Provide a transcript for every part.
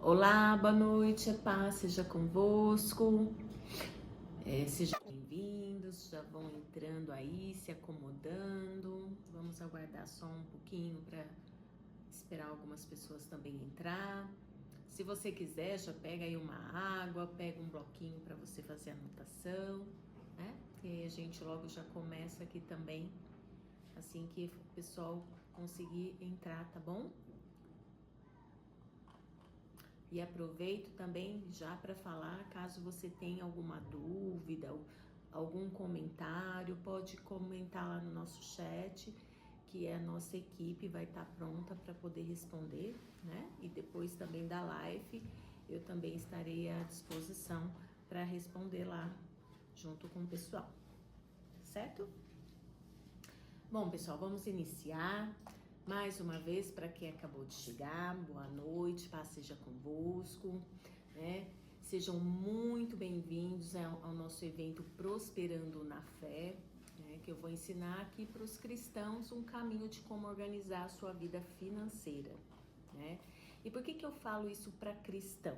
Olá, boa noite, a paz seja convosco. Sejam bem-vindos, já vão entrando aí, se acomodando. Vamos aguardar só um pouquinho para esperar algumas pessoas também entrar. Se você quiser, já pega aí uma água, pega um bloquinho para você fazer a anotação, né? E a gente logo já começa aqui também, assim que o pessoal conseguir entrar, tá bom? E aproveito também já para falar, caso você tenha alguma dúvida, algum comentário, pode comentar lá no nosso chat, que a nossa equipe vai estar pronta para poder responder, né? E depois também da live, eu também estarei à disposição para responder lá junto com o pessoal, certo? Bom, pessoal, vamos iniciar. Mais uma vez, para quem acabou de chegar, boa noite, paz seja convosco, né? Sejam muito bem-vindos ao nosso evento Prosperando na Fé, né? Que eu vou ensinar aqui para os cristãos um caminho de como organizar a sua vida financeira, né? E por que eu falo isso para cristão?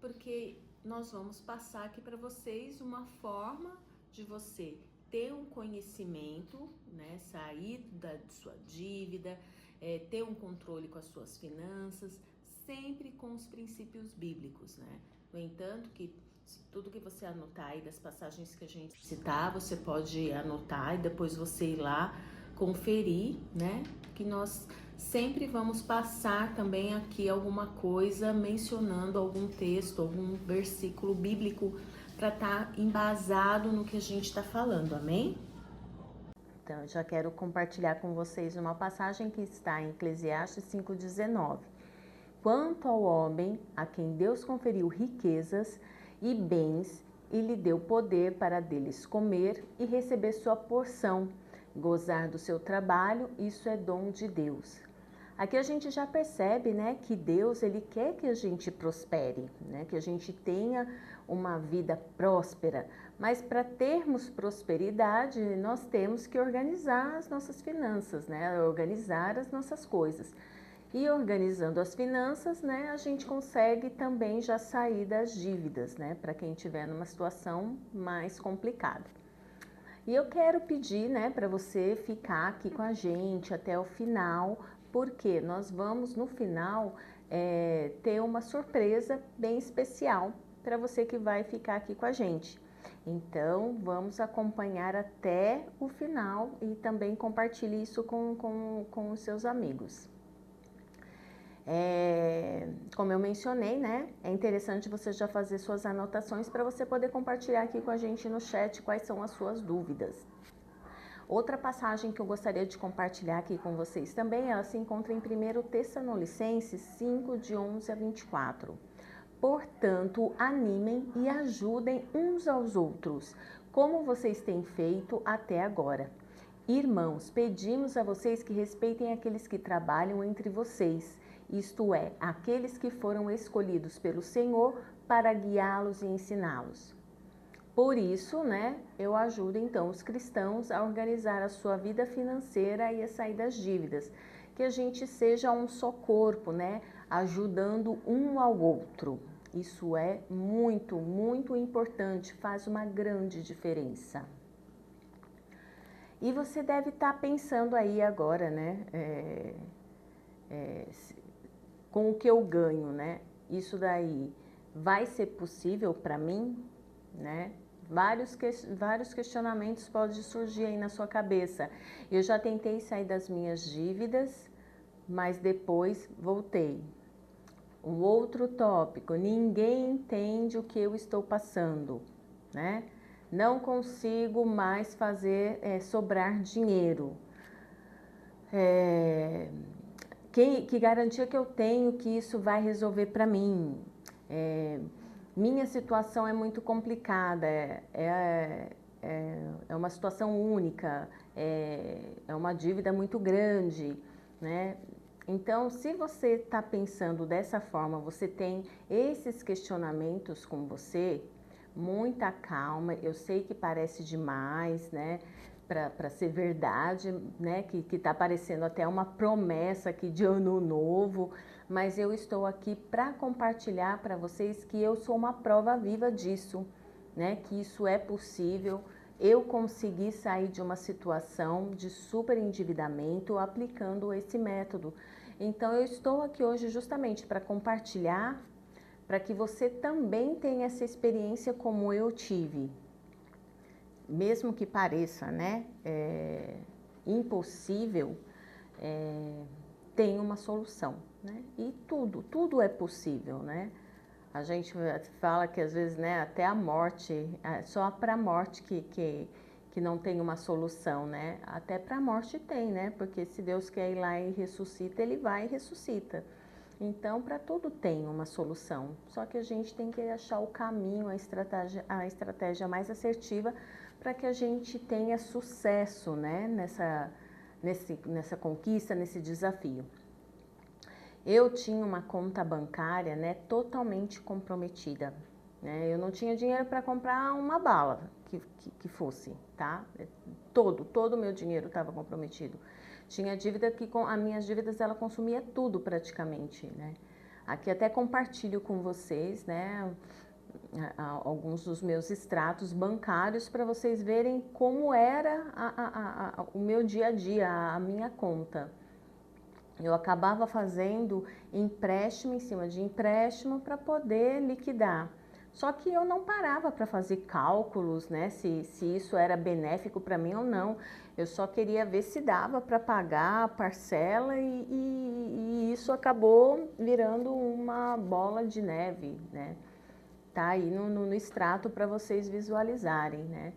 Porque nós vamos passar aqui para vocês uma forma de você ter um conhecimento, né, sair de sua dívida, ter um controle com as suas finanças, sempre com os princípios bíblicos, né? No entanto, que tudo que você anotar aí das passagens que a gente citar, você pode anotar e depois você ir lá conferir, né? Que nós sempre vamos passar também aqui alguma coisa mencionando algum texto, algum versículo bíblico para estar embasado no que a gente está falando, amém? Então, eu já quero compartilhar com vocês uma passagem que está em Eclesiastes 5,19. Quanto ao homem a quem Deus conferiu riquezas e bens e lhe deu poder para deles comer e receber sua porção, gozar do seu trabalho, isso é dom de Deus. Aqui a gente já percebe, né, que Deus, ele quer que a gente prospere, né, que a gente tenha uma vida próspera. Mas para termos prosperidade, nós temos que organizar as nossas finanças, né, organizar as nossas coisas. E organizando as finanças, né, a gente consegue também já sair das dívidas, né, para quem estiver numa situação mais complicada. E eu quero pedir, né, para você ficar aqui com a gente até o final, porque nós vamos no final ter uma surpresa bem especial para você que vai ficar aqui com a gente. Então, vamos acompanhar até o final e também compartilhe isso com os seus amigos. Como eu mencionei, né, é interessante você já fazer suas anotações para você poder compartilhar aqui com a gente no chat quais são as suas dúvidas. Outra passagem que eu gostaria de compartilhar aqui com vocês também, ela se encontra em 1 Tessalonicenses 5, de 11 a 24. Portanto, animem e ajudem uns aos outros, como vocês têm feito até agora. Irmãos, pedimos a vocês que respeitem aqueles que trabalham entre vocês, isto é, aqueles que foram escolhidos pelo Senhor para guiá-los e ensiná-los. Por isso, né, eu ajudo então os cristãos a organizar a sua vida financeira e a sair das dívidas, que a gente seja um só corpo, né, ajudando um ao outro. Isso é muito, muito importante, faz uma grande diferença. E você deve estar pensando aí agora, né, com o que eu ganho, né, isso daí vai ser possível para mim, né? Vários questionamentos podem surgir aí na sua cabeça. Eu já tentei sair das minhas dívidas, mas depois voltei. Um outro tópico, ninguém entende o que eu estou passando, né? Não consigo mais fazer sobrar dinheiro. Que garantia que eu tenho que isso vai resolver para mim? Minha situação é muito complicada, é uma situação única, é uma dívida muito grande, né? Então, se você está pensando dessa forma, você tem esses questionamentos com você, muita calma, eu sei que parece demais, né? Para ser verdade, né? Que está parecendo até uma promessa aqui de ano novo, mas eu estou aqui para compartilhar para vocês que eu sou uma prova viva disso, né? Que isso é possível. Eu consegui sair de uma situação de super endividamento aplicando esse método. Então eu estou aqui hoje justamente para compartilhar, para que você também tenha essa experiência como eu tive. Mesmo que pareça, né, impossível, tem uma solução, né? E tudo é possível, né? A gente fala que às vezes, né, até a morte, só para a morte que não tem uma solução, né? Até para a morte tem, né? Porque se Deus quer ir lá e ressuscita, Ele vai e ressuscita. Então, para tudo tem uma solução. Só que a gente tem que achar o caminho, a estratégia mais assertiva para que a gente tenha sucesso, né? Nessa conquista, nesse desafio. Eu tinha uma conta bancária, né, totalmente comprometida, né? Eu não tinha dinheiro para comprar uma bala que fosse, tá? Todo o meu dinheiro estava comprometido. Tinha dívida as minhas dívidas, ela consumia tudo praticamente, né? Aqui até compartilho com vocês, né, alguns dos meus extratos bancários para vocês verem como era o meu dia a dia, a minha conta. Eu acabava fazendo empréstimo em cima de empréstimo para poder liquidar. Só que eu não parava para fazer cálculos, né, se isso era benéfico para mim ou não. Eu só queria ver se dava para pagar a parcela e isso acabou virando uma bola de neve, né? Tá aí no extrato para vocês visualizarem, né?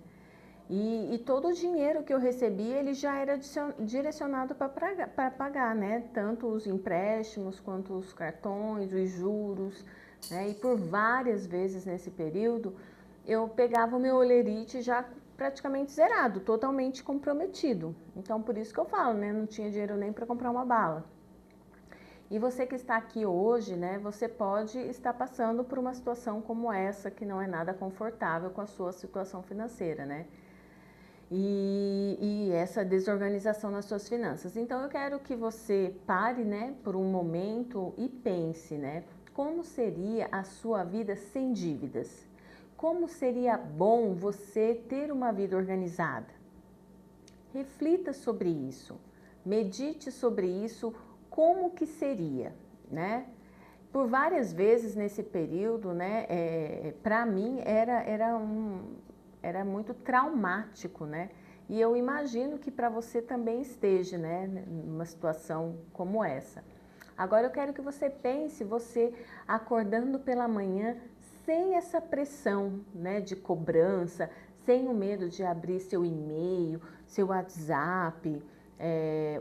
E todo o dinheiro que eu recebia, ele já era direcionado para pagar, né? Tanto os empréstimos, quanto os cartões, os juros, né? E por várias vezes nesse período, eu pegava o meu holerite já praticamente zerado, totalmente comprometido. Então, por isso que eu falo, né? Não tinha dinheiro nem para comprar uma bala. E você que está aqui hoje, né? Você pode estar passando por uma situação como essa, que não é nada confortável com a sua situação financeira, né? E essa desorganização nas suas finanças. Então eu quero que você pare, né, por um momento e pense, né, como seria a sua vida sem dívidas? Como seria bom você ter uma vida organizada? Reflita sobre isso, medite sobre isso, como que seria, né? Por várias vezes nesse período, né, para mim era muito traumático, né? E eu imagino que para você também esteja, né, numa situação como essa. Agora eu quero que você pense, você acordando pela manhã sem essa pressão, né, de cobrança, sem o medo de abrir seu e-mail, seu WhatsApp,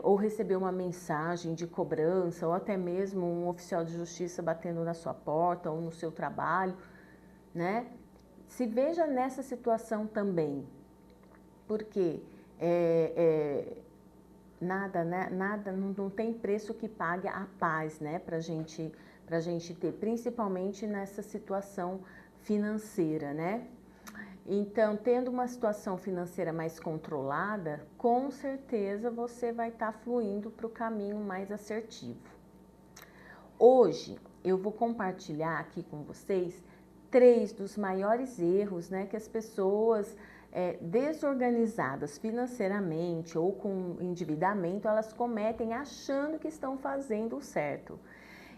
ou receber uma mensagem de cobrança, ou até mesmo um oficial de justiça batendo na sua porta ou no seu trabalho, né? Se veja nessa situação também, porque nada, né? Nada, não tem preço que pague a paz, né? Pra gente ter, principalmente nessa situação financeira, né? Então, tendo uma situação financeira mais controlada, com certeza você vai estar fluindo para o caminho mais assertivo. Hoje eu vou compartilhar aqui com vocês 3 dos maiores erros, né, que as pessoas desorganizadas financeiramente ou com endividamento, elas cometem achando que estão fazendo o certo.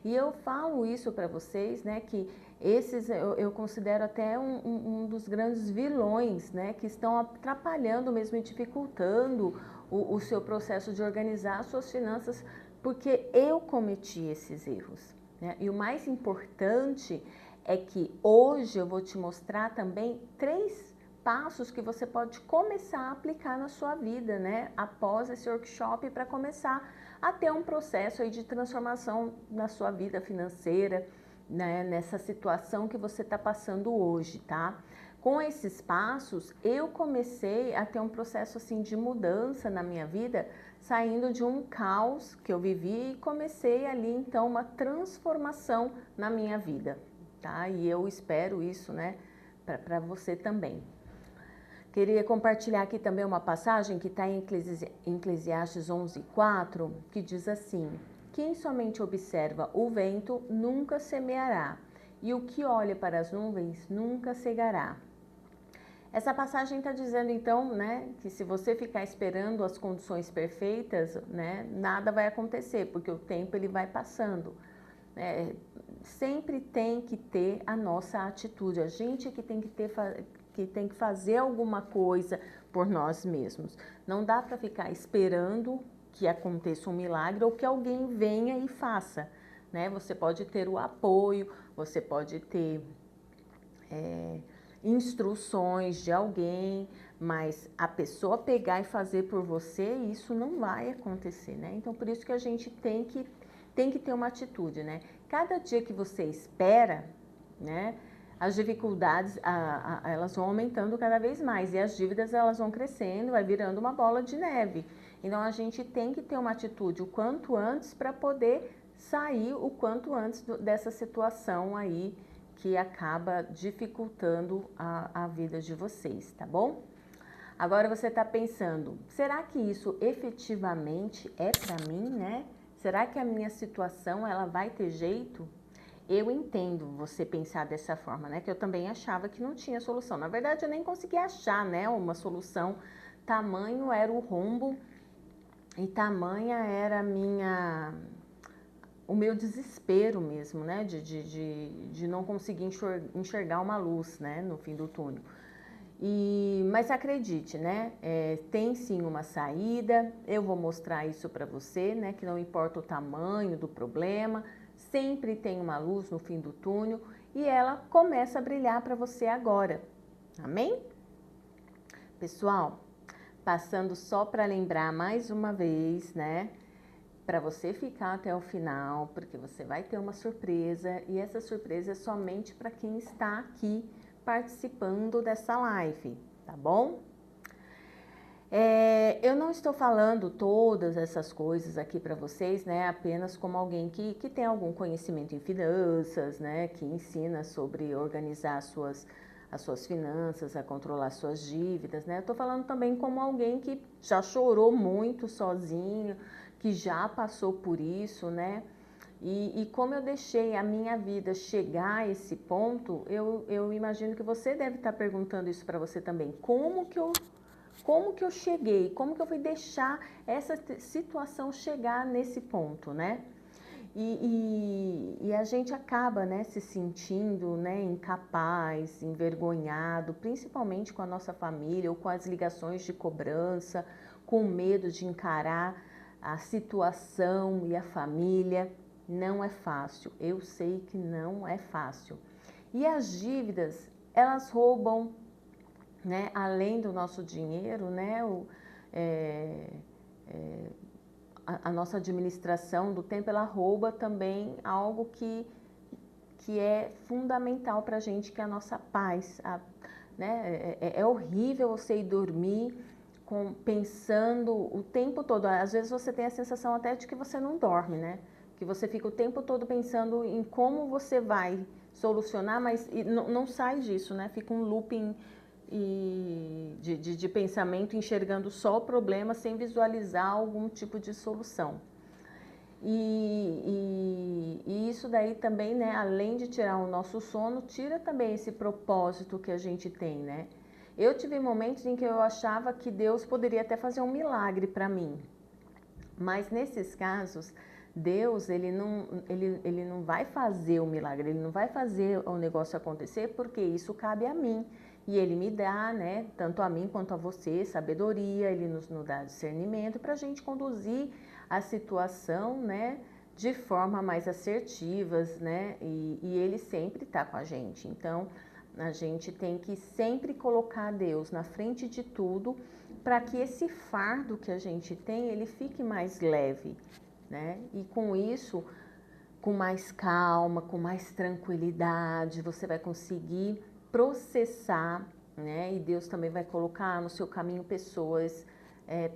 E eu falo isso para vocês, né, que esses eu considero até um dos grandes vilões, né, que estão atrapalhando mesmo e dificultando o seu processo de organizar as suas finanças, porque eu cometi esses erros, né? E o mais importante é que hoje eu vou te mostrar também 3 passos que você pode começar a aplicar na sua vida, né, após esse workshop, para começar a ter um processo aí de transformação na sua vida financeira, né, nessa situação que você está passando hoje, tá? Com esses passos, eu comecei a ter um processo assim de mudança na minha vida, saindo de um caos que eu vivi e comecei ali então uma transformação na minha vida, tá? E eu espero isso, né, para você também. Queria compartilhar aqui também uma passagem que está em Eclesiastes 11:4, que diz assim: Quem somente observa o vento nunca semeará, e o que olha para as nuvens nunca cegará. Essa passagem está dizendo então, né, que se você ficar esperando as condições perfeitas, né, nada vai acontecer, porque o tempo ele vai passando. Sempre tem que ter a nossa atitude, a gente que tem que fazer alguma coisa por nós mesmos. Não dá para ficar esperando que aconteça um milagre ou que alguém venha e faça, né? Você pode ter o apoio, você pode ter instruções de alguém, mas a pessoa pegar e fazer por você, isso não vai acontecer, né? Então, por isso que a gente tem que ter uma atitude, né? Cada dia que você espera, né, as dificuldades, elas vão aumentando cada vez mais e as dívidas, elas vão crescendo, vai virando uma bola de neve. Então, a gente tem que ter uma atitude o quanto antes para poder sair o quanto antes dessa situação aí que acaba dificultando a vida de vocês, tá bom? Agora você está pensando, será que isso efetivamente é para mim, né? Será que a minha situação ela vai ter jeito? Eu entendo você pensar dessa forma, né? Que eu também achava que não tinha solução. Na verdade, eu nem conseguia achar, né, uma solução. Tamanho era o rombo e tamanha era o meu desespero mesmo, né? De não conseguir enxergar uma luz, né, no fim do túnel. Mas acredite, né? Tem sim uma saída. Eu vou mostrar isso para você, né? Que não importa o tamanho do problema, sempre tem uma luz no fim do túnel e ela começa a brilhar para você agora. Amém? Pessoal, passando só para lembrar mais uma vez, né? Para você ficar até o final, porque você vai ter uma surpresa e essa surpresa é somente para quem está aqui participando dessa live, tá bom? Eu não estou falando todas essas coisas aqui para vocês, né? Apenas como alguém que tem algum conhecimento em finanças, né? Que ensina sobre organizar as suas finanças, a controlar suas dívidas, né? Eu estou falando também como alguém que já chorou muito sozinho, que já passou por isso, né? E como eu deixei a minha vida chegar a esse ponto, eu imagino que você deve estar perguntando isso para você também. Como que eu cheguei? Como que eu fui deixar essa situação chegar nesse ponto, né? E a gente acaba, né, se sentindo, né, incapaz, envergonhado, principalmente com a nossa família ou com as ligações de cobrança, com medo de encarar a situação e a família. Não é fácil, eu sei que não é fácil. E as dívidas, elas roubam, né, além do nosso dinheiro, né, a nossa administração do tempo, ela rouba também algo que é fundamental para a gente, que é a nossa paz. Né? É horrível você ir dormir pensando o tempo todo. Às vezes você tem a sensação até de que você não dorme, né? Que você fica o tempo todo pensando em como você vai solucionar, mas não sai disso, né? Fica um looping de pensamento, enxergando só o problema sem visualizar algum tipo de solução. E isso daí também, né, além de tirar o nosso sono, tira também esse propósito que a gente tem, né? Eu tive momentos em que eu achava que Deus poderia até fazer um milagre para mim, mas nesses casos, Deus, ele não vai fazer o milagre, ele não vai fazer o negócio acontecer, porque isso cabe a mim. E ele me dá, né, tanto a mim quanto a você, sabedoria, ele nos dá discernimento para a gente conduzir a situação, né, de forma mais assertiva, né, e ele sempre está com a gente. Então, a gente tem que sempre colocar Deus na frente de tudo, para que esse fardo que a gente tem, ele fique mais leve, né? E com isso, com mais calma, com mais tranquilidade, você vai conseguir processar, né? E Deus também vai colocar no seu caminho pessoas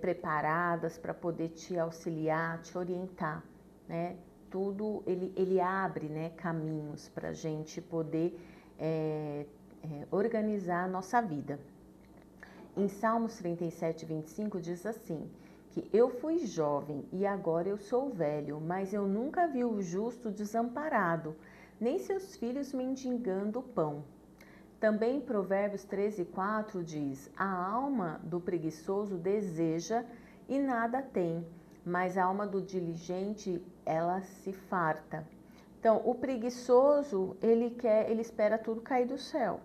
preparadas para poder te auxiliar, te orientar, né? Tudo ele abre, né, caminhos para a gente poder organizar a nossa vida. Em Salmos 37, 25 diz assim, que eu fui jovem e agora eu sou velho, mas eu nunca vi o justo desamparado, nem seus filhos mendigando pão. Também Provérbios 13:4 diz: a alma do preguiçoso deseja e nada tem, mas a alma do diligente, ela se farta. Então, o preguiçoso, ele espera tudo cair do céu.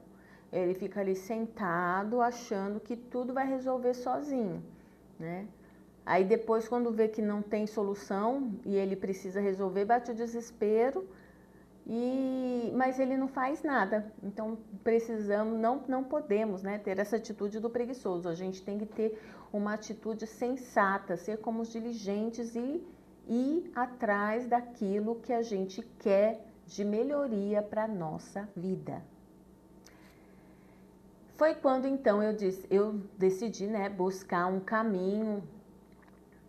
Ele fica ali sentado, achando que tudo vai resolver sozinho, né? Aí depois, quando vê que não tem solução e ele precisa resolver, bate o desespero, mas ele não faz nada. Então, precisamos, não podemos, né, ter essa atitude do preguiçoso. A gente tem que ter uma atitude sensata, ser como os diligentes e ir atrás daquilo que a gente quer de melhoria para a nossa vida. Foi quando então eu decidi, né, buscar um caminho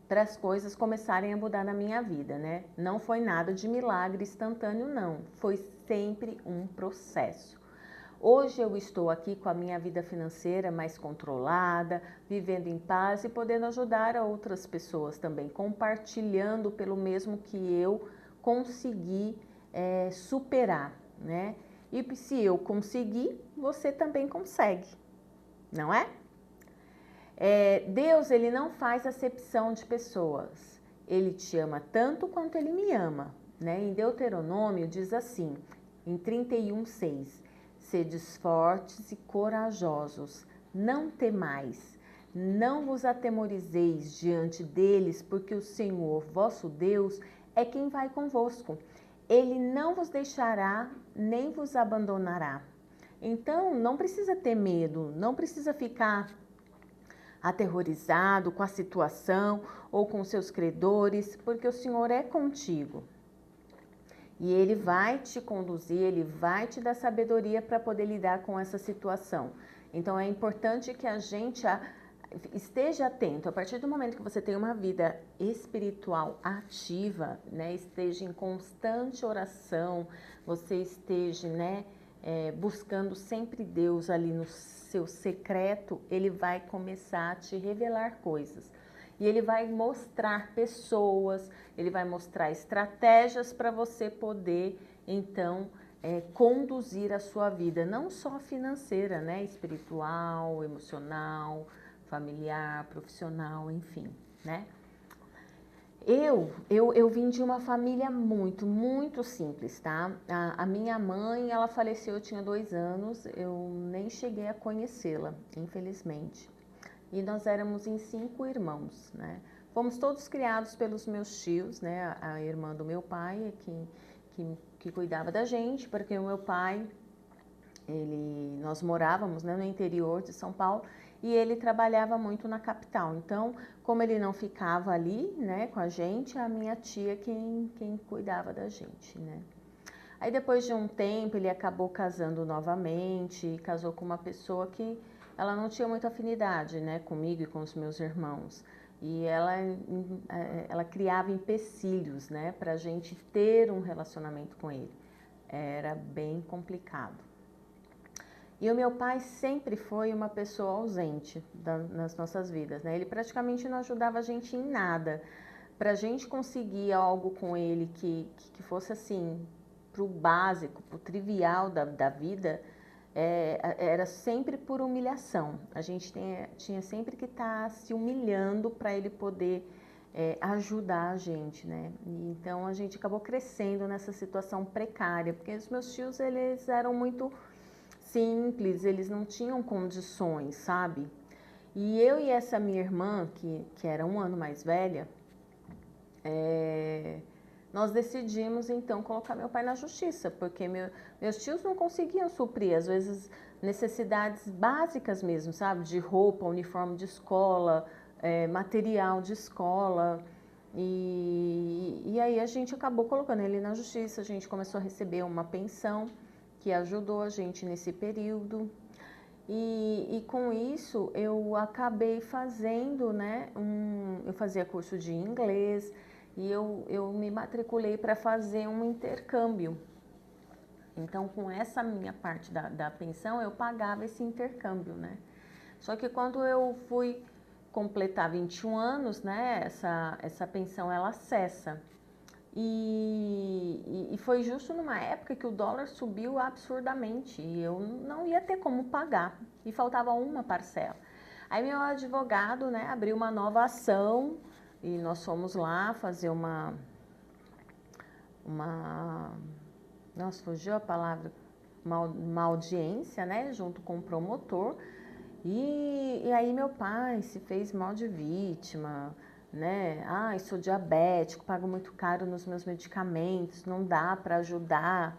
para as coisas começarem a mudar na minha vida, né? Não foi nada de milagre instantâneo, não. Foi sempre um processo. Hoje eu estou aqui com a minha vida financeira mais controlada, vivendo em paz e podendo ajudar a outras pessoas também, compartilhando pelo mesmo que eu consegui superar, né? E se eu conseguir, você também consegue, não é? Deus, ele não faz acepção de pessoas. Ele te ama tanto quanto ele me ama, né? Em Deuteronômio diz assim, em 31:6, sedes fortes e corajosos, não temais, não vos atemorizeis diante deles, porque o Senhor, vosso Deus, é quem vai convosco. Ele não vos deixará, nem vos abandonará. Então, não precisa ter medo, não precisa ficar aterrorizado com a situação ou com seus credores, porque o Senhor é contigo. E Ele vai te conduzir, Ele vai te dar sabedoria para poder lidar com essa situação. Então é importante que a gente esteja atento. A partir do momento que você tem uma vida espiritual ativa, né, esteja em constante oração, você esteja, né, buscando sempre Deus ali no seu secreto, Ele vai começar a te revelar coisas. E Ele vai mostrar pessoas, Ele vai mostrar estratégias para você poder, então, conduzir a sua vida, não só financeira, né, espiritual, emocional, familiar, profissional, enfim, né? Eu vim de uma família muito simples, tá? A minha mãe, ela faleceu, eu tinha 2 anos, eu nem cheguei a conhecê-la, infelizmente. E nós éramos em 5 irmãos, né? Fomos todos criados pelos meus tios, né? A irmã do meu pai, que cuidava da gente, porque o meu pai, nós morávamos, né, no interior de São Paulo, e ele trabalhava muito na capital. Então, como ele não ficava ali, né, com a gente, a minha tia quem cuidava da gente, né. Aí depois de um tempo ele acabou casando novamente, casou com uma pessoa que ela não tinha muita afinidade, né, comigo e com os meus irmãos. E ela criava empecilhos, né, pra gente ter um relacionamento com ele. Era bem complicado. E o meu pai sempre foi uma pessoa ausente nas nossas vidas, né? Ele praticamente não ajudava a gente em nada. Para a gente conseguir algo com ele que fosse assim, pro básico, pro trivial da vida, era sempre por humilhação. A gente tinha sempre que estar se humilhando para ele poder ajudar a gente, né? E então a gente acabou crescendo nessa situação precária, porque os meus tios, eles eram muito simples, eles não tinham condições, sabe? E eu e essa minha irmã, que era 1 ano mais velha, nós decidimos então colocar meu pai na justiça, porque meus tios não conseguiam suprir, às vezes, necessidades básicas mesmo, sabe? De roupa, uniforme de escola, material de escola. E aí a gente acabou colocando ele na justiça, a gente começou a receber uma pensão que ajudou a gente nesse período. E com isso eu acabei fazendo, né, eu fazia curso de inglês e eu me matriculei para fazer um intercâmbio. Então, com essa minha parte da pensão, eu pagava esse intercâmbio, né? Só que quando eu fui completar 21 anos, né, essa pensão ela cessa. E foi justo numa época que o dólar subiu absurdamente e eu não ia ter como pagar e faltava uma parcela. Aí meu advogado, né, abriu uma nova ação e nós fomos lá fazer uma nossa, fugiu a palavra, uma audiência, né, junto com o promotor. E aí meu pai se fez mal de vítima, né? Ah, sou diabético, pago muito caro nos meus medicamentos, não dá para ajudar,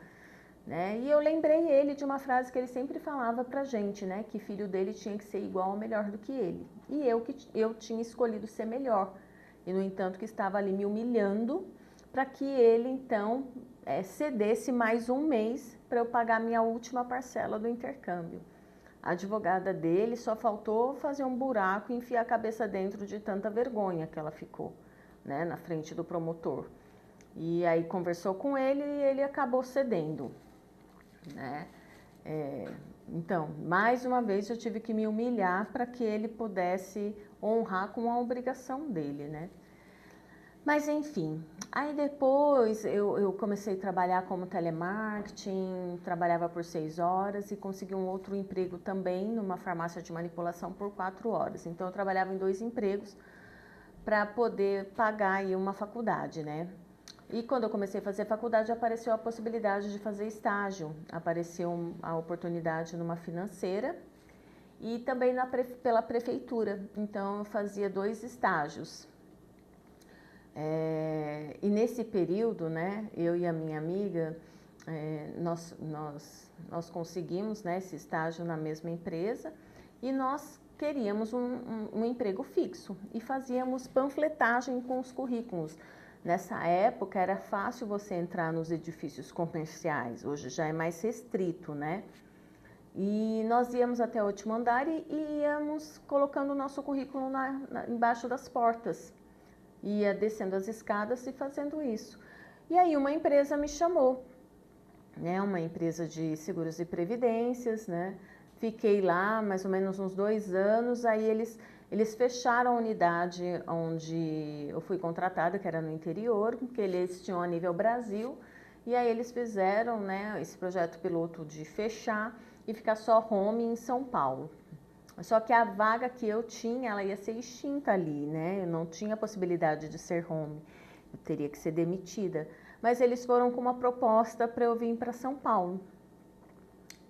né? E eu lembrei ele de uma frase que ele sempre falava pra gente, né? Que filho dele tinha que ser igual ou melhor do que ele. E eu tinha escolhido ser melhor. E no entanto que estava ali me humilhando para que ele então cedesse mais um mês para eu pagar minha última parcela do intercâmbio. A advogada dele só faltou fazer um buraco e enfiar a cabeça dentro de tanta vergonha que ela ficou, né, na frente do promotor. E aí conversou com ele e ele acabou cedendo, né? Então, mais uma vez eu tive que me humilhar para que ele pudesse honrar com a obrigação dele, né? Mas enfim, aí depois eu comecei a trabalhar como telemarketing, trabalhava por 6 horas e consegui um outro emprego também numa farmácia de manipulação por 4 horas. Então eu trabalhava em 2 empregos para poder pagar aí uma faculdade, né? E quando eu comecei a fazer faculdade apareceu a possibilidade de fazer estágio, apareceu a oportunidade numa financeira e também pela prefeitura. Então eu fazia 2 estágios. E nesse período, né, eu e a minha amiga, nós conseguimos, né, esse estágio na mesma empresa e nós queríamos um emprego fixo e fazíamos panfletagem com os currículos. Nessa época era fácil você entrar nos edifícios comerciais, hoje já é mais restrito, né? E nós íamos até o último andar e íamos colocando o nosso currículo embaixo das portas. Ia descendo as escadas e fazendo isso. E aí uma empresa me chamou, né? Uma empresa de seguros e previdências, né? Fiquei lá mais ou menos uns 2 anos, aí eles fecharam a unidade onde eu fui contratada, que era no interior, porque eles tinham a nível Brasil, e aí eles fizeram, né, esse projeto piloto de fechar e ficar só home em São Paulo. Só que a vaga que eu tinha, ela ia ser extinta ali, né? Eu não tinha possibilidade de ser home, eu teria que ser demitida. Mas eles foram com uma proposta para eu vir para São Paulo.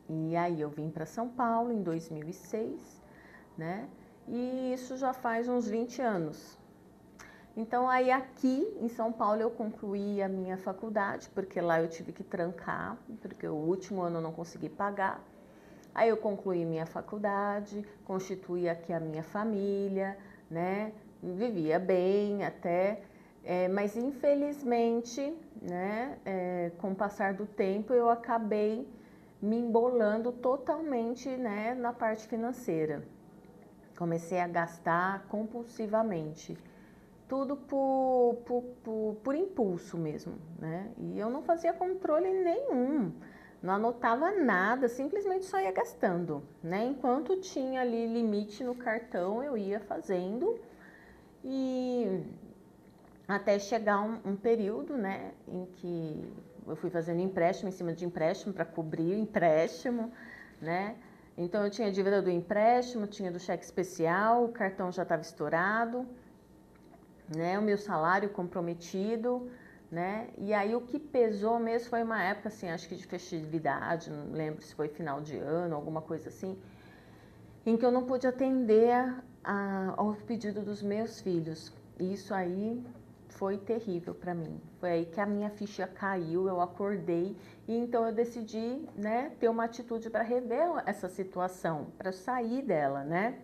E aí eu vim para São Paulo em 2006, né? E isso já faz uns 20 anos. Então aí aqui em São Paulo eu concluí a minha faculdade, porque lá eu tive que trancar, porque o último ano eu não consegui pagar. Aí eu concluí minha faculdade, constituí aqui a minha família, né? Vivia bem até, mas infelizmente, né, com o passar do tempo eu acabei me embolando totalmente, né, na parte financeira. Comecei a gastar compulsivamente, tudo por impulso mesmo, né? E eu não fazia controle nenhum. Não anotava nada, simplesmente só ia gastando, né? Enquanto tinha ali limite no cartão, eu ia fazendo e até chegar um período, né, em que eu fui fazendo empréstimo em cima de empréstimo para cobrir o empréstimo, né? Então eu tinha dívida do empréstimo, tinha do cheque especial, o cartão já estava estourado, né? O meu salário comprometido, né? E aí o que pesou mesmo foi uma época assim, acho que de festividade, não lembro se foi final de ano, alguma coisa assim, em que eu não pude atender ao pedido dos meus filhos. E isso aí foi terrível para mim. Foi aí que a minha ficha caiu, eu acordei e então eu decidi, né, ter uma atitude para rever essa situação, para sair dela, né?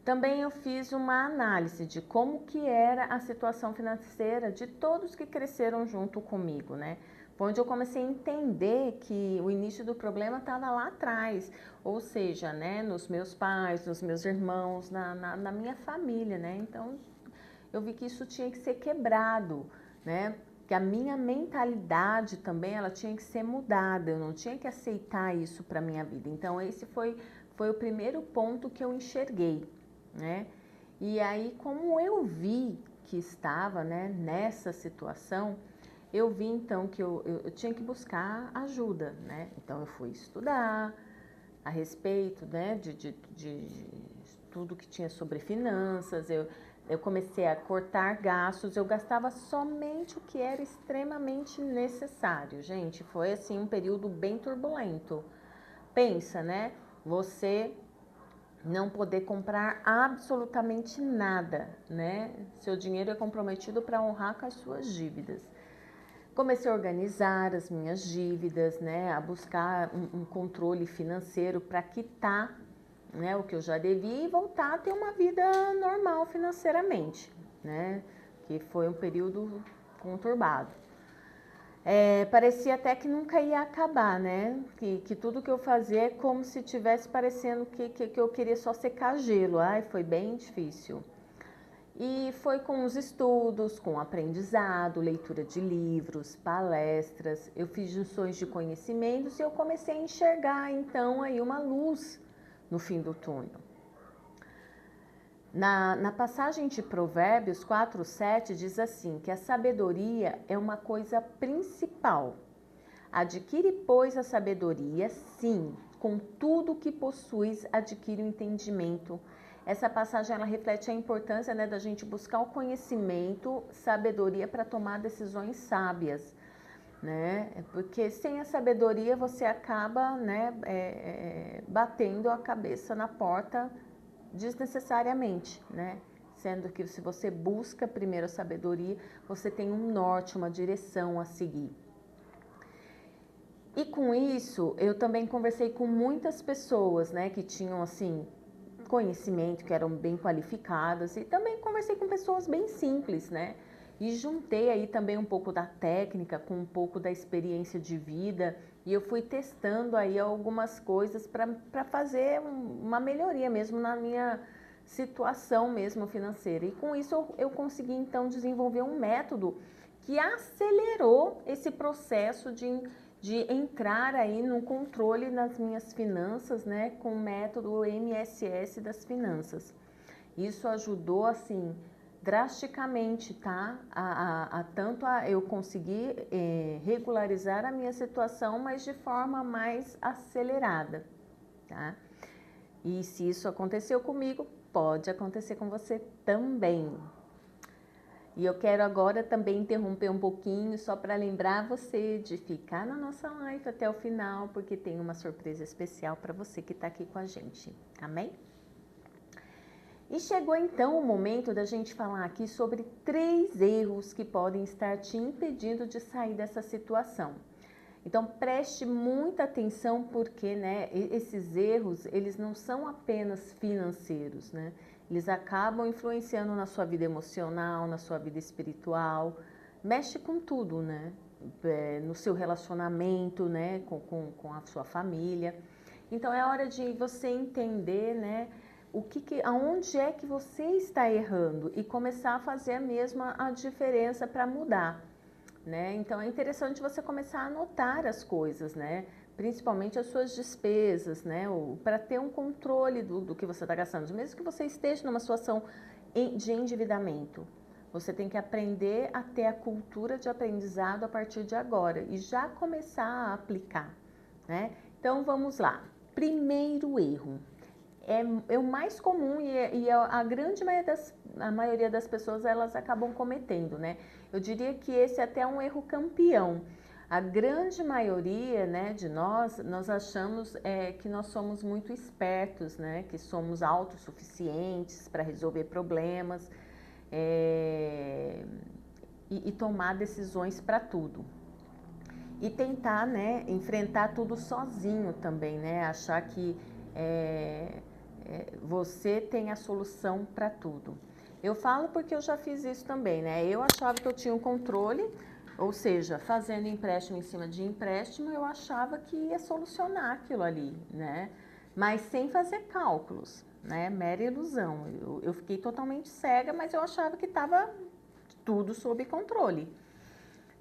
Também eu fiz uma análise de como que era a situação financeira de todos que cresceram junto comigo, né? Foi onde eu comecei a entender que o início do problema estava lá atrás, ou seja, né, nos meus pais, nos meus irmãos, na minha família, né? Então, eu vi que isso tinha que ser quebrado, né? Que a minha mentalidade também, ela tinha que ser mudada, eu não tinha que aceitar isso para minha vida. Então, esse foi o primeiro ponto que eu enxerguei. né? E aí, como eu vi que estava, né, nessa situação, eu vi então que eu tinha que buscar ajuda, né? Então eu fui estudar a respeito, né, de tudo que tinha sobre finanças, eu comecei a cortar gastos, eu gastava somente o que era extremamente necessário. Gente, foi assim um período bem turbulento. Pensa, né? Você não poder comprar absolutamente nada, né? Seu dinheiro é comprometido para honrar com as suas dívidas. Comecei a organizar as minhas dívidas, né? A buscar um controle financeiro para quitar, né, o que eu já devia e voltar a ter uma vida normal financeiramente, né? Que foi um período conturbado. Parecia até que nunca ia acabar, né? Que tudo que eu fazia é como se tivesse parecendo que eu queria só secar gelo. Ai, foi bem difícil. E foi com os estudos, com o aprendizado, leitura de livros, palestras, eu fiz junções de conhecimentos e eu comecei a enxergar então aí uma luz no fim do túnel. Na passagem de Provérbios 4:7 diz assim, que a sabedoria é uma coisa principal. Adquire, pois, a sabedoria, sim, com tudo que possuis, adquire o entendimento. Essa passagem ela reflete a importância, né, da gente buscar o conhecimento, sabedoria para tomar decisões sábias, né? Porque sem a sabedoria você acaba, né, batendo a cabeça na porta desnecessariamente, né? Sendo que se você busca primeiro a sabedoria, você tem um norte, uma direção a seguir. E com isso, eu também conversei com muitas pessoas, né, que tinham, assim, conhecimento, que eram bem qualificadas, e também conversei com pessoas bem simples, né, e juntei aí também um pouco da técnica com um pouco da experiência de vida, e eu fui testando aí algumas coisas para fazer uma melhoria mesmo na minha situação mesmo financeira. E com isso eu consegui então desenvolver um método que acelerou esse processo de entrar aí no controle das minhas finanças, né, com o método MSS das finanças. Isso ajudou, assim, drasticamente, tá? Tanto a eu conseguir regularizar a minha situação, mas de forma mais acelerada, tá? E se isso aconteceu comigo, pode acontecer com você também. E eu quero agora também interromper um pouquinho só para lembrar você de ficar na nossa live até o final, porque tem uma surpresa especial para você que está aqui com a gente. Amém? E chegou então o momento da gente falar aqui sobre 3 erros que podem estar te impedindo de sair dessa situação. Então preste muita atenção porque, né, esses erros, eles não são apenas financeiros, né? Eles acabam influenciando na sua vida emocional, na sua vida espiritual, mexe com tudo, né? No seu relacionamento, né, com a sua família. Então é hora de você entender, né, aonde é que você está errando e começar a fazer a mesma a diferença para mudar, né? Então é interessante você começar a anotar as coisas, né? Principalmente as suas despesas, né? Para ter um controle do que você está gastando, mesmo que você esteja numa situação de endividamento. Você tem que aprender a ter a cultura de aprendizado a partir de agora e já começar a aplicar, né? Então vamos lá. Primeiro erro. É o mais comum e a grande maioria das pessoas elas acabam cometendo, né? Eu diria que esse é até um erro campeão. A grande maioria, né, de nós achamos que nós somos muito espertos, né? Que somos autossuficientes para resolver problemas e tomar decisões para tudo. E tentar, né, enfrentar tudo sozinho também, né? Achar que você tem a solução para tudo. Eu falo porque eu já fiz isso também, né? Eu achava que eu tinha um controle, ou seja, fazendo empréstimo em cima de empréstimo, eu achava que ia solucionar aquilo ali, né? Mas sem fazer cálculos, né? Mera ilusão. Eu fiquei totalmente cega, mas eu achava que estava tudo sob controle.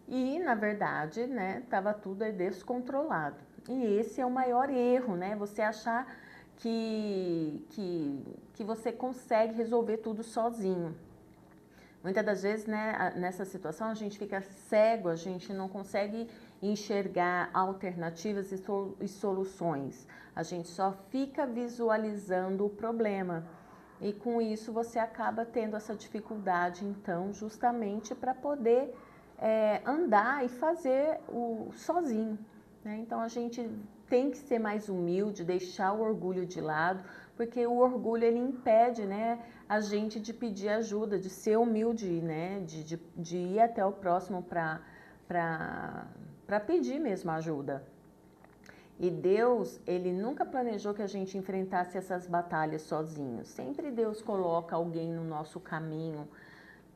E, na verdade, né, estava tudo descontrolado. E esse é o maior erro, né? Você achar que você consegue resolver tudo sozinho. Muitas das vezes, né, nessa situação, a gente fica cego, a gente não consegue enxergar alternativas e soluções. A gente só fica visualizando o problema. E com isso você acaba tendo essa dificuldade, então, justamente para poder andar e fazer sozinho, né? Então a gente tem que ser mais humilde, deixar o orgulho de lado, porque o orgulho ele impede, né, a gente de pedir ajuda, de ser humilde, né, de ir até o próximo para pedir mesmo ajuda. E Deus, ele nunca planejou que a gente enfrentasse essas batalhas sozinhos. Sempre Deus coloca alguém no nosso caminho,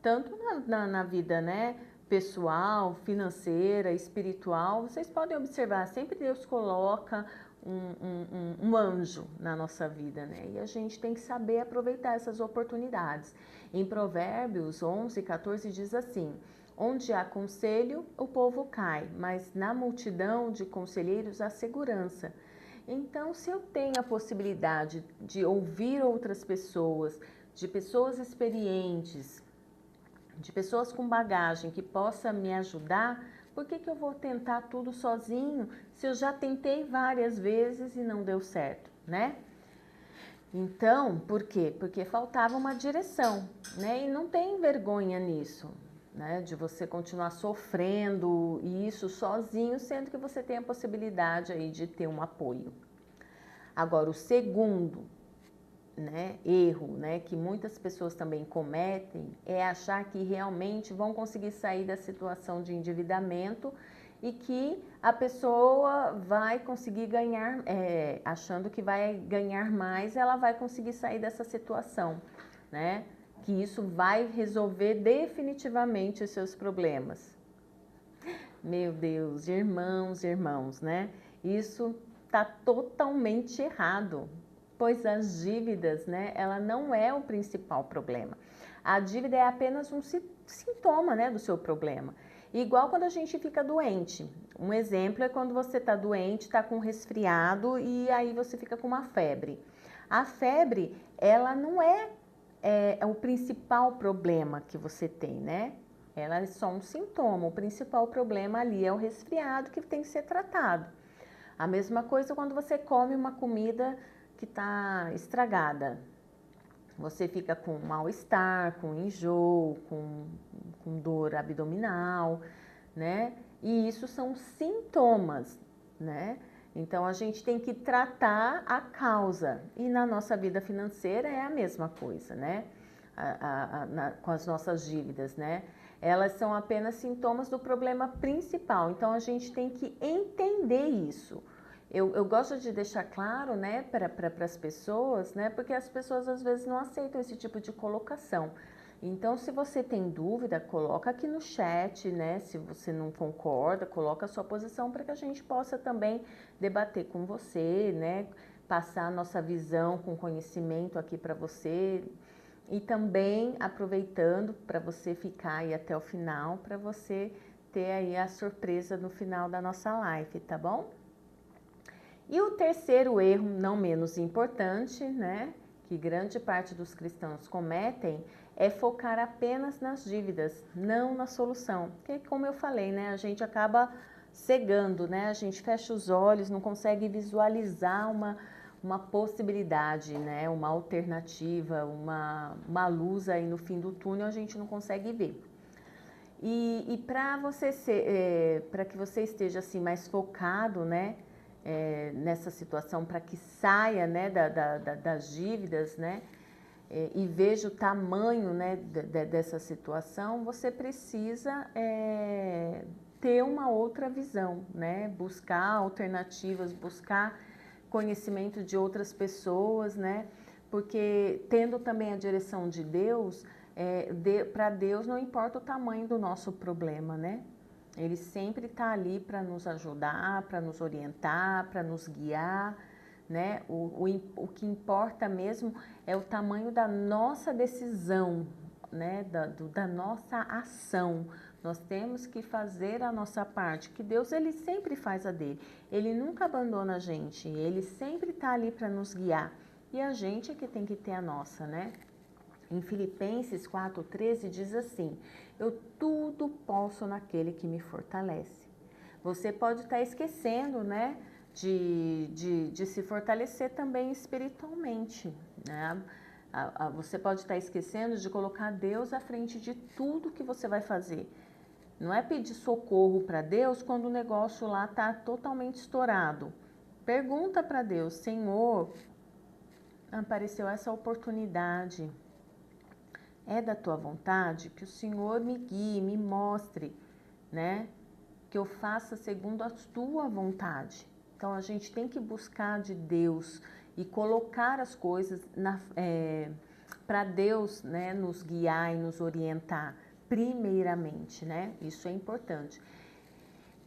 tanto na vida, né, pessoal, financeira, espiritual. Vocês podem observar, sempre Deus coloca um anjo na nossa vida, né? E a gente tem que saber aproveitar essas oportunidades. Em Provérbios 11:14 diz assim: onde há conselho, o povo cai, mas na multidão de conselheiros há segurança. Então, se eu tenho a possibilidade de ouvir outras pessoas, de pessoas experientes, de pessoas com bagagem que possa me ajudar, por que eu vou tentar tudo sozinho se eu já tentei várias vezes e não deu certo, né? Então, por quê? Porque faltava uma direção, né? E não tem vergonha nisso, né? De você continuar sofrendo isso sozinho, sendo que você tem a possibilidade aí de ter um apoio. Agora, o segundo, né, erro, né, que muitas pessoas também cometem é achar que realmente vão conseguir sair da situação de endividamento e que a pessoa vai conseguir ganhar, achando que vai ganhar mais, ela vai conseguir sair dessa situação, né? Que isso vai resolver definitivamente os seus problemas. Meu Deus, irmãos, né? Isso está totalmente errado, pois as dívidas, né, ela não é o principal problema. A dívida é apenas um sintoma, né, do seu problema. Igual quando a gente fica doente. Um exemplo é quando você está doente, está com resfriado e aí você fica com uma febre. A febre, ela não é o principal problema que você tem, né? Ela é só um sintoma. O principal problema ali é o resfriado que tem que ser tratado. A mesma coisa quando você come uma comida que está estragada. Você fica com mal-estar, com enjoo, com dor abdominal, né? E isso são sintomas, né? Então a gente tem que tratar a causa. E na nossa vida financeira é a mesma coisa, né? Com as nossas dívidas, né? Elas são apenas sintomas do problema principal. Então a gente tem que entender isso. Eu gosto de deixar claro, né, para as pessoas, né, porque as pessoas às vezes não aceitam esse tipo de colocação. Então, se você tem dúvida, coloca aqui no chat, né, se você não concorda, coloca a sua posição para que a gente possa também debater com você, né, passar a nossa visão com conhecimento aqui para você e também aproveitando para você ficar aí até o final, para você ter aí a surpresa no final da nossa live, tá bom? E o terceiro erro, não menos importante, né, que grande parte dos cristãos cometem, é focar apenas nas dívidas, não na solução. Porque, como eu falei, né, a gente acaba cegando, né, a gente fecha os olhos, não consegue visualizar uma possibilidade, né, uma alternativa, uma luz aí no fim do túnel, a gente não consegue ver. E para para que você esteja assim mais focado, né, nessa situação, para que saia, né, das dívidas, né, e veja o tamanho, né, dessa situação, você precisa ter uma outra visão, né, buscar alternativas, buscar conhecimento de outras pessoas, né, porque tendo também a direção de Deus, para Deus não importa o tamanho do nosso problema, né? Ele sempre está ali para nos ajudar, para nos orientar, para nos guiar, né? O que importa mesmo é o tamanho da nossa decisão, né? Da nossa ação, Nós temos que fazer a nossa parte, que Deus, ele sempre faz a dele. Ele nunca abandona a gente, ele sempre está ali para nos guiar. E a gente é que tem que ter a nossa, né? Em Filipenses 4,13 diz assim: eu tudo posso naquele que me fortalece. Você pode estar esquecendo, né, de se fortalecer também espiritualmente, né? Você pode estar esquecendo de colocar Deus à frente de tudo que você vai fazer. Não é pedir socorro para Deus quando o negócio lá está totalmente estourado. Pergunta para Deus: Senhor, apareceu essa oportunidade. É da tua vontade que o Senhor me guie, me mostre, né? Que eu faça segundo a tua vontade. Então a gente tem que buscar de Deus e colocar as coisas para Deus, né, nos guiar e nos orientar primeiramente, né? Isso é importante.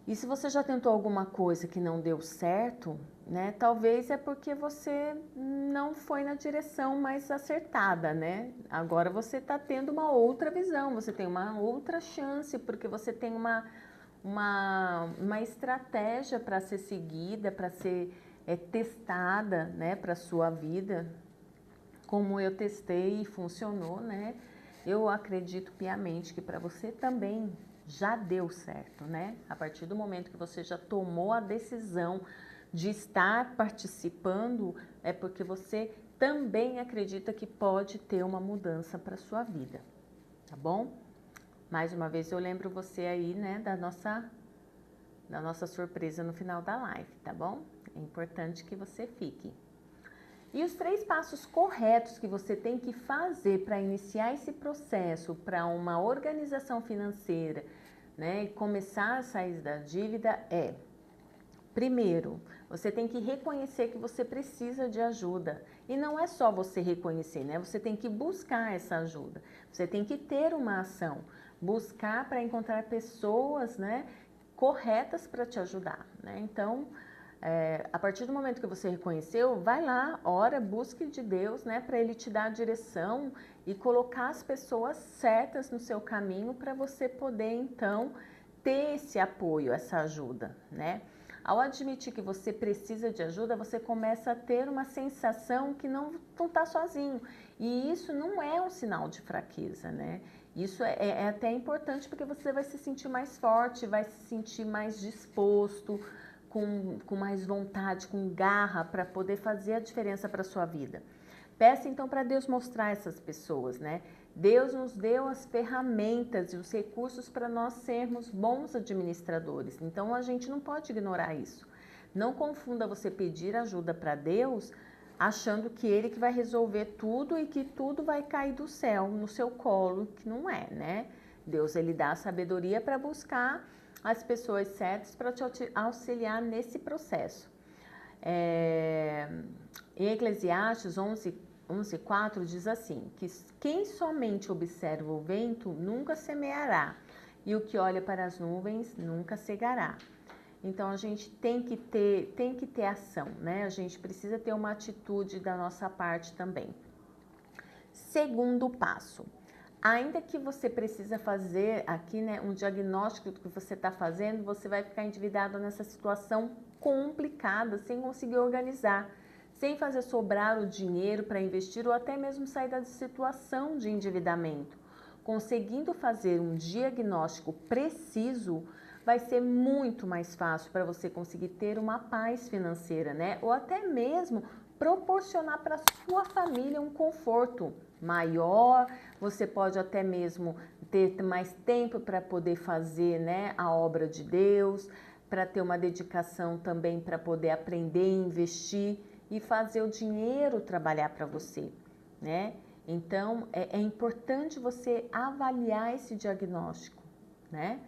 E se você já tentou alguma coisa que não deu certo, né? Talvez é porque você não foi na direção mais acertada, né? Agora você está tendo uma outra visão, você tem uma outra chance, porque você tem uma estratégia para ser seguida, para ser testada, né? Para a sua vida. Como eu testei e funcionou, né? Eu acredito piamente que para você também já deu certo, né? A partir do momento que você já tomou a decisão de estar participando, é porque você também acredita que pode ter uma mudança para sua vida, tá bom? Mais uma vez eu lembro você aí, né, da nossa surpresa no final da live, tá bom? É importante que você fique. E os 3 passos corretos que você tem que fazer para iniciar esse processo, para uma organização financeira, né, e começar a sair da dívida é: primeiro, você tem que reconhecer que você precisa de ajuda. E não é só você reconhecer, né? Você tem que buscar essa ajuda. Você tem que ter uma ação, buscar para encontrar pessoas, né, corretas para te ajudar, né? Então, a partir do momento que você reconheceu, vai lá, ora, busque de Deus, né, para Ele te dar a direção e colocar as pessoas certas no seu caminho para você poder, então, ter esse apoio, essa ajuda, né? Ao admitir que você precisa de ajuda, você começa a ter uma sensação que não está sozinho. E isso não é um sinal de fraqueza, né? Isso é até importante porque você vai se sentir mais forte, vai se sentir mais disposto, com mais vontade, com garra para poder fazer a diferença para a sua vida. Peça então para Deus mostrar essas pessoas, né? Deus nos deu as ferramentas e os recursos para nós sermos bons administradores. Então a gente não pode ignorar isso. Não confunda você pedir ajuda para Deus achando que Ele que vai resolver tudo e que tudo vai cair do céu no seu colo, que não é, né? Deus, Ele dá a sabedoria para buscar as pessoas certas para te auxiliar nesse processo. Em Eclesiastes 11:4 diz assim, que quem somente observa o vento nunca semeará, e o que olha para as nuvens nunca cegará. Então a gente tem que ter ação, né? A gente precisa ter uma atitude da nossa parte também. Segundo passo. Ainda que você precisa fazer aqui, né, um diagnóstico do que você está fazendo, você vai ficar endividado nessa situação complicada, sem conseguir organizar, sem fazer sobrar o dinheiro para investir ou até mesmo sair da situação de endividamento. Conseguindo fazer um diagnóstico preciso, vai ser muito mais fácil para você conseguir ter uma paz financeira, né? Ou até mesmo proporcionar para sua família um conforto maior, você pode até mesmo ter mais tempo para poder fazer, né, a obra de Deus, para ter uma dedicação também para poder aprender, investir e fazer o dinheiro trabalhar para você, né? Então, é importante você avaliar esse diagnóstico, né?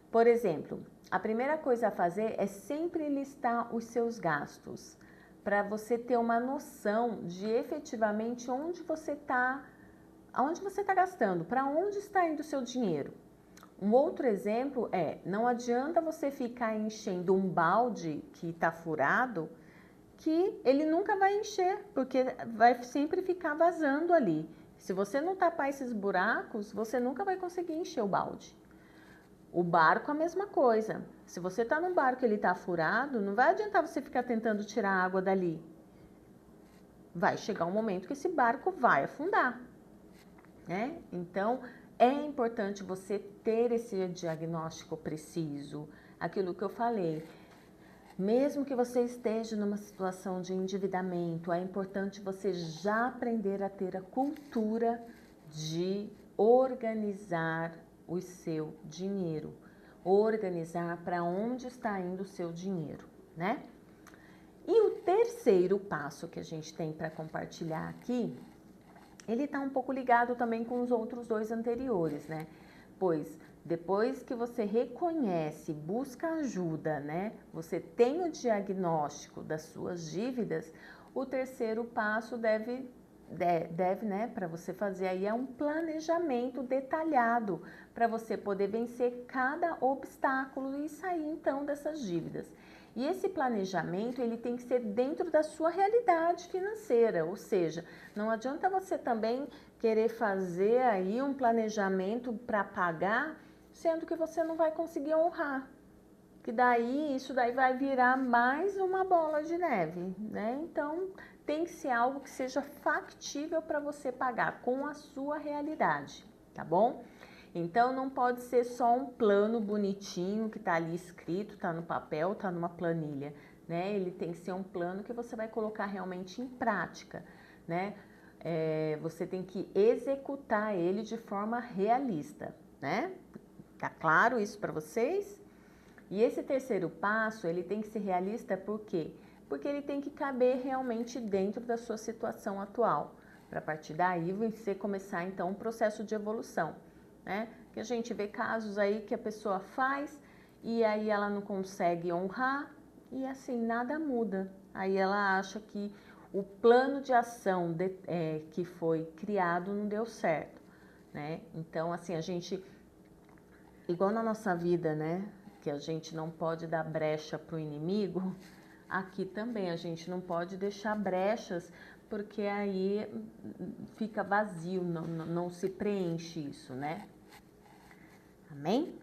Por exemplo, a primeira coisa a fazer é sempre listar os seus gastos, para você ter uma noção de efetivamente onde você está gastando, para onde está indo o seu dinheiro. Um outro exemplo é, não adianta você ficar enchendo um balde que está furado, que ele nunca vai encher, porque vai sempre ficar vazando ali. Se você não tapar esses buracos, você nunca vai conseguir encher o balde. O barco, a mesma coisa. Se você está num barco e ele está furado, não vai adiantar você ficar tentando tirar a água dali. Vai chegar um momento que esse barco vai afundar, né? Então, é importante você ter esse diagnóstico preciso. Aquilo que eu falei, mesmo que você esteja numa situação de endividamento, é importante você já aprender a ter a cultura de organizar o seu dinheiro, organizar para onde está indo o seu dinheiro, né? E o terceiro passo que a gente tem para compartilhar aqui, ele está um pouco ligado também com os outros dois anteriores, né? Pois depois que você reconhece, busca ajuda, né? Você tem o diagnóstico das suas dívidas, o terceiro passo deve, né, para você fazer aí é um planejamento detalhado para você poder vencer cada obstáculo e sair então dessas dívidas. E esse planejamento, ele tem que ser dentro da sua realidade financeira, ou seja, não adianta você também querer fazer aí um planejamento para pagar, sendo que você não vai conseguir honrar. Que daí, isso daí vai virar mais uma bola de neve, né? Então, tem que ser algo que seja factível para você pagar com a sua realidade, tá bom? Então, não pode ser só um plano bonitinho que está ali escrito, está no papel, está numa planilha, né? Ele tem que ser um plano que você vai colocar realmente em prática, né? Você tem que executar ele de forma realista, né? Tá claro isso para vocês? E esse terceiro passo, ele tem que ser realista por quê? Porque ele tem que caber realmente dentro da sua situação atual. Para partir daí, você começar então um processo de evolução, né? Que a gente vê casos aí que a pessoa faz e aí ela não consegue honrar e assim nada muda. Aí ela acha que o plano de ação que foi criado não deu certo, né? Então, assim, a gente, igual na nossa vida, né? Que a gente não pode dar brecha para o inimigo, aqui também a gente não pode deixar brechas, porque aí fica vazio, não se preenche isso, né? Amém?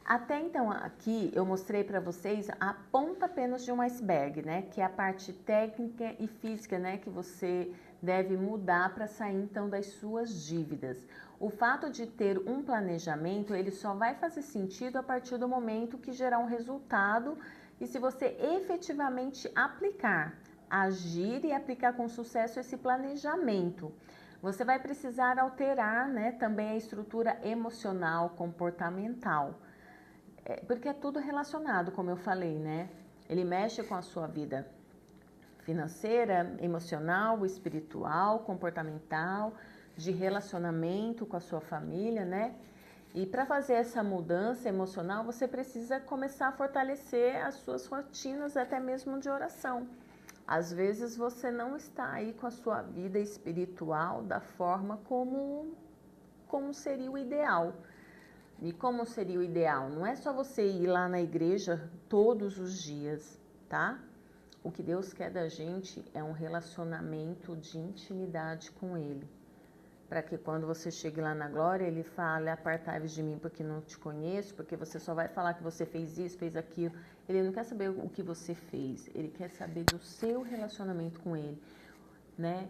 Até então aqui eu mostrei para vocês a ponta apenas de um iceberg, né? Que é a parte técnica e física, né? Que você deve mudar para sair então das suas dívidas. O fato de ter um planejamento, ele só vai fazer sentido a partir do momento que gerar um resultado e se você efetivamente aplicar, agir e aplicar com sucesso esse planejamento. Você vai precisar alterar, né, também a estrutura emocional, comportamental. Porque é tudo relacionado, como eu falei, né? Ele mexe com a sua vida financeira, emocional, espiritual, comportamental, de relacionamento com a sua família, né? E para fazer essa mudança emocional, você precisa começar a fortalecer as suas rotinas, até mesmo de oração. Às vezes você não está aí com a sua vida espiritual da forma como seria o ideal. E como seria o ideal? Não é só você ir lá na igreja todos os dias, tá? O que Deus quer da gente é um relacionamento de intimidade com Ele. Para que quando você chegue lá na glória, Ele fale, apartai-vos de mim porque não te conheço, porque você só vai falar que você fez isso, fez aquilo. Ele não quer saber o que você fez, Ele quer saber do seu relacionamento com Ele, né?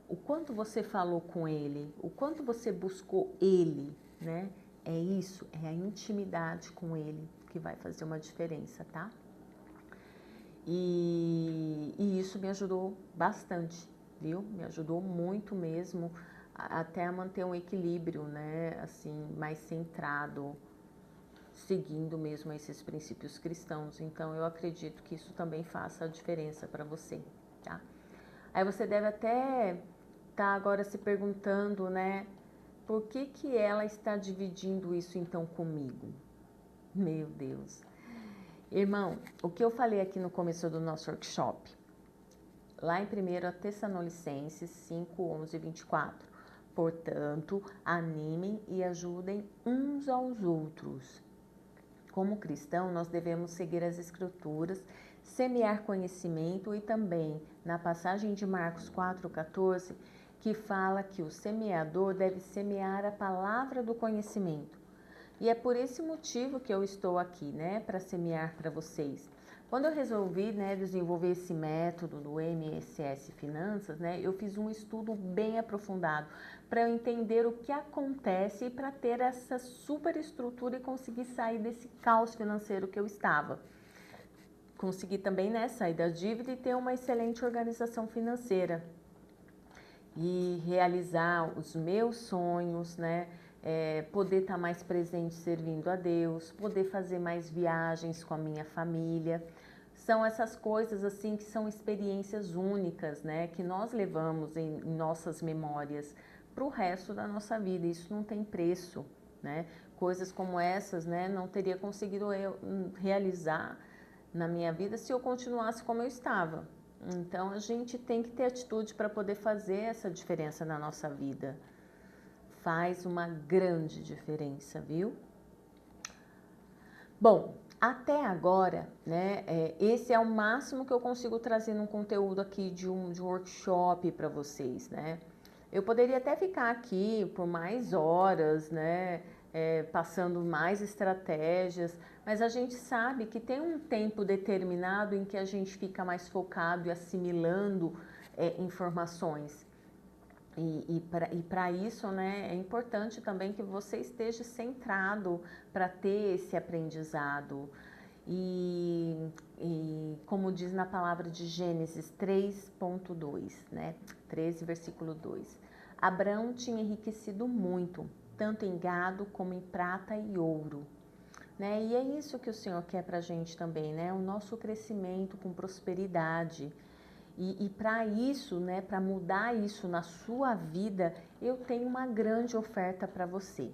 O quanto você falou com Ele, o quanto você buscou Ele, né? É isso, é a intimidade com Ele que vai fazer uma diferença, tá? E isso me ajudou bastante, viu? Me ajudou muito mesmo, até a manter um equilíbrio, né? Assim, mais centrado, seguindo mesmo esses princípios cristãos. Então, eu acredito que isso também faça a diferença para você, tá? Aí você deve até estar agora se perguntando, né? Por que ela está dividindo isso então comigo? Meu Deus. Irmão, o que eu falei aqui no começo do nosso workshop, lá em 1 Tessalonicenses 5, 11 e 24. Portanto, animem e ajudem uns aos outros. Como cristão, nós devemos seguir as Escrituras, semear conhecimento e também, na passagem de Marcos 4,14, que fala que o semeador deve semear a palavra do conhecimento. E é por esse motivo que eu estou aqui, né, para semear para vocês. Quando eu resolvi, né, desenvolver esse método do MSS Finanças, né, eu fiz um estudo bem aprofundado para eu entender o que acontece e para ter essa super estrutura e conseguir sair desse caos financeiro que eu estava. Consegui também, né, sair da dívida e ter uma excelente organização financeira e realizar os meus sonhos, né? Poder estar mais presente servindo a Deus, poder fazer mais viagens com a minha família. São essas coisas assim que são experiências únicas, né? Que nós levamos em nossas memórias para o resto da nossa vida. Isso não tem preço, né? Coisas como essas, né? Não teria conseguido eu realizar na minha vida se eu continuasse como eu estava. Então a gente tem que ter atitude para poder fazer essa diferença na nossa vida. Faz uma grande diferença, viu? Bom, até agora, né, esse é o máximo que eu consigo trazer num conteúdo aqui de um workshop para vocês, né? Eu poderia até ficar aqui por mais horas, né, passando mais estratégias, mas a gente sabe que tem um tempo determinado em que a gente fica mais focado e assimilando informações. E para isso, né, é importante também que você esteja centrado para ter esse aprendizado. E como diz na palavra de Gênesis 3.2, né, 13, versículo 2. Abraão tinha enriquecido muito, tanto em gado como em prata e ouro. Né? E é isso que o Senhor quer para a gente também, né? O nosso crescimento com prosperidade. E para isso, né, para mudar isso na sua vida, eu tenho uma grande oferta para você.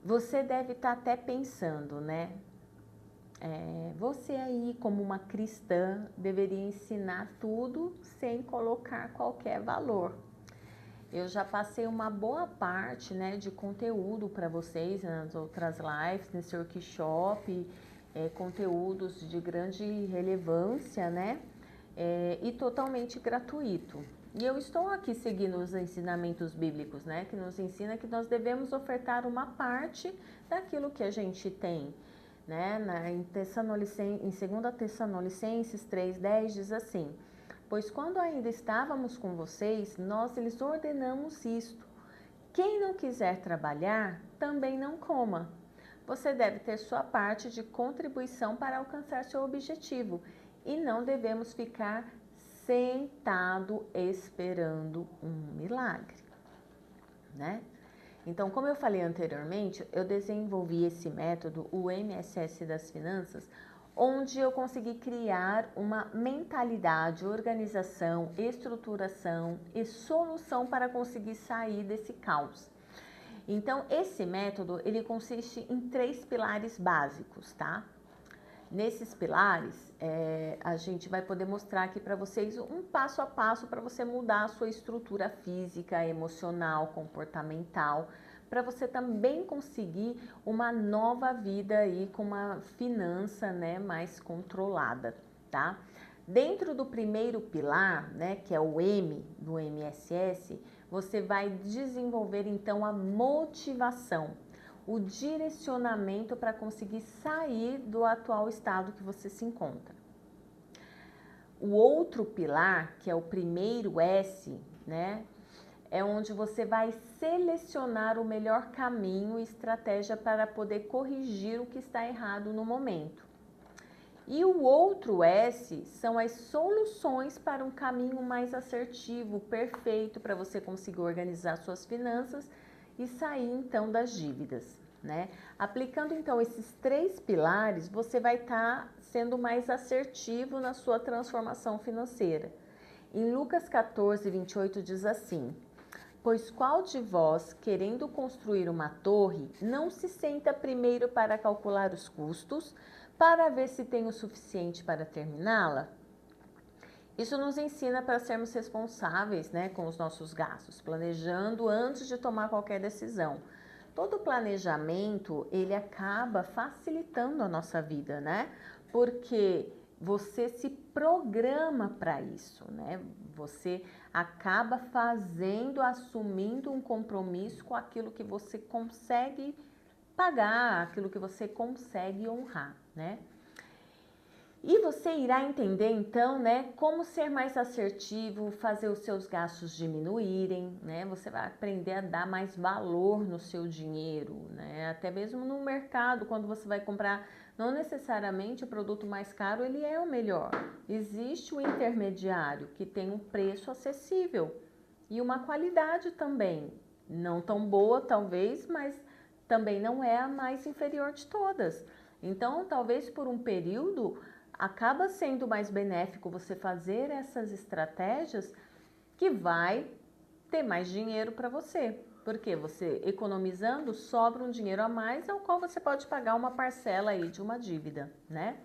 Você deve estar até pensando, né? Você aí, como uma cristã, deveria ensinar tudo sem colocar qualquer valor. Eu já passei uma boa parte, né, de conteúdo para vocês nas outras lives, nesse workshop, conteúdos de grande relevância, né? E totalmente gratuito. E eu estou aqui seguindo os ensinamentos bíblicos, né, que nos ensina que nós devemos ofertar uma parte daquilo que a gente tem, né? Em 2 Tessalonicenses 3:10 diz assim: pois quando ainda estávamos com vocês, nós lhes ordenamos isto: quem não quiser trabalhar, também não coma. Você deve ter sua parte de contribuição para alcançar seu objetivo. E não devemos ficar sentado esperando um milagre, né? Então, como eu falei anteriormente, eu desenvolvi esse método, o MSS das Finanças, onde eu consegui criar uma mentalidade, organização, estruturação e solução para conseguir sair desse caos. Então, esse método, ele consiste em 3 pilares básicos, tá? Nesses pilares, a gente vai poder mostrar aqui para vocês um passo a passo para você mudar a sua estrutura física, emocional, comportamental, para você também conseguir uma nova vida aí com uma finança, né, mais controlada, tá? Dentro do primeiro pilar, né, que é o M do MSS, você vai desenvolver então a motivação, o direcionamento para conseguir sair do atual estado que você se encontra. O outro pilar, que é o primeiro S, né, é onde você vai selecionar o melhor caminho e estratégia para poder corrigir o que está errado no momento. E o outro S são as soluções para um caminho mais assertivo, perfeito, para você conseguir organizar suas finanças e sair então das dívidas, né? Aplicando então esses 3 pilares, você vai estar sendo mais assertivo na sua transformação financeira. Em Lucas 14:28 diz assim: pois qual de vós, querendo construir uma torre, não se senta primeiro para calcular os custos, para ver se tem o suficiente para terminá-la? Isso nos ensina para sermos responsáveis, né, com os nossos gastos, planejando antes de tomar qualquer decisão. Todo planejamento, ele acaba facilitando a nossa vida, né? Porque você se programa para isso, né? Você acaba assumindo um compromisso com aquilo que você consegue pagar, aquilo que você consegue honrar, né? E você irá entender então, né, como ser mais assertivo, fazer os seus gastos diminuírem, né? Você vai aprender a dar mais valor no seu dinheiro, né? Até mesmo no mercado, quando você vai comprar, não necessariamente o produto mais caro ele é o melhor. Existe o intermediário que tem um preço acessível e uma qualidade também, não tão boa talvez, mas também não é a mais inferior de todas. Então, talvez por um período acaba sendo mais benéfico você fazer essas estratégias que vai ter mais dinheiro para você. Porque você economizando sobra um dinheiro a mais ao qual você pode pagar uma parcela aí de uma dívida, né?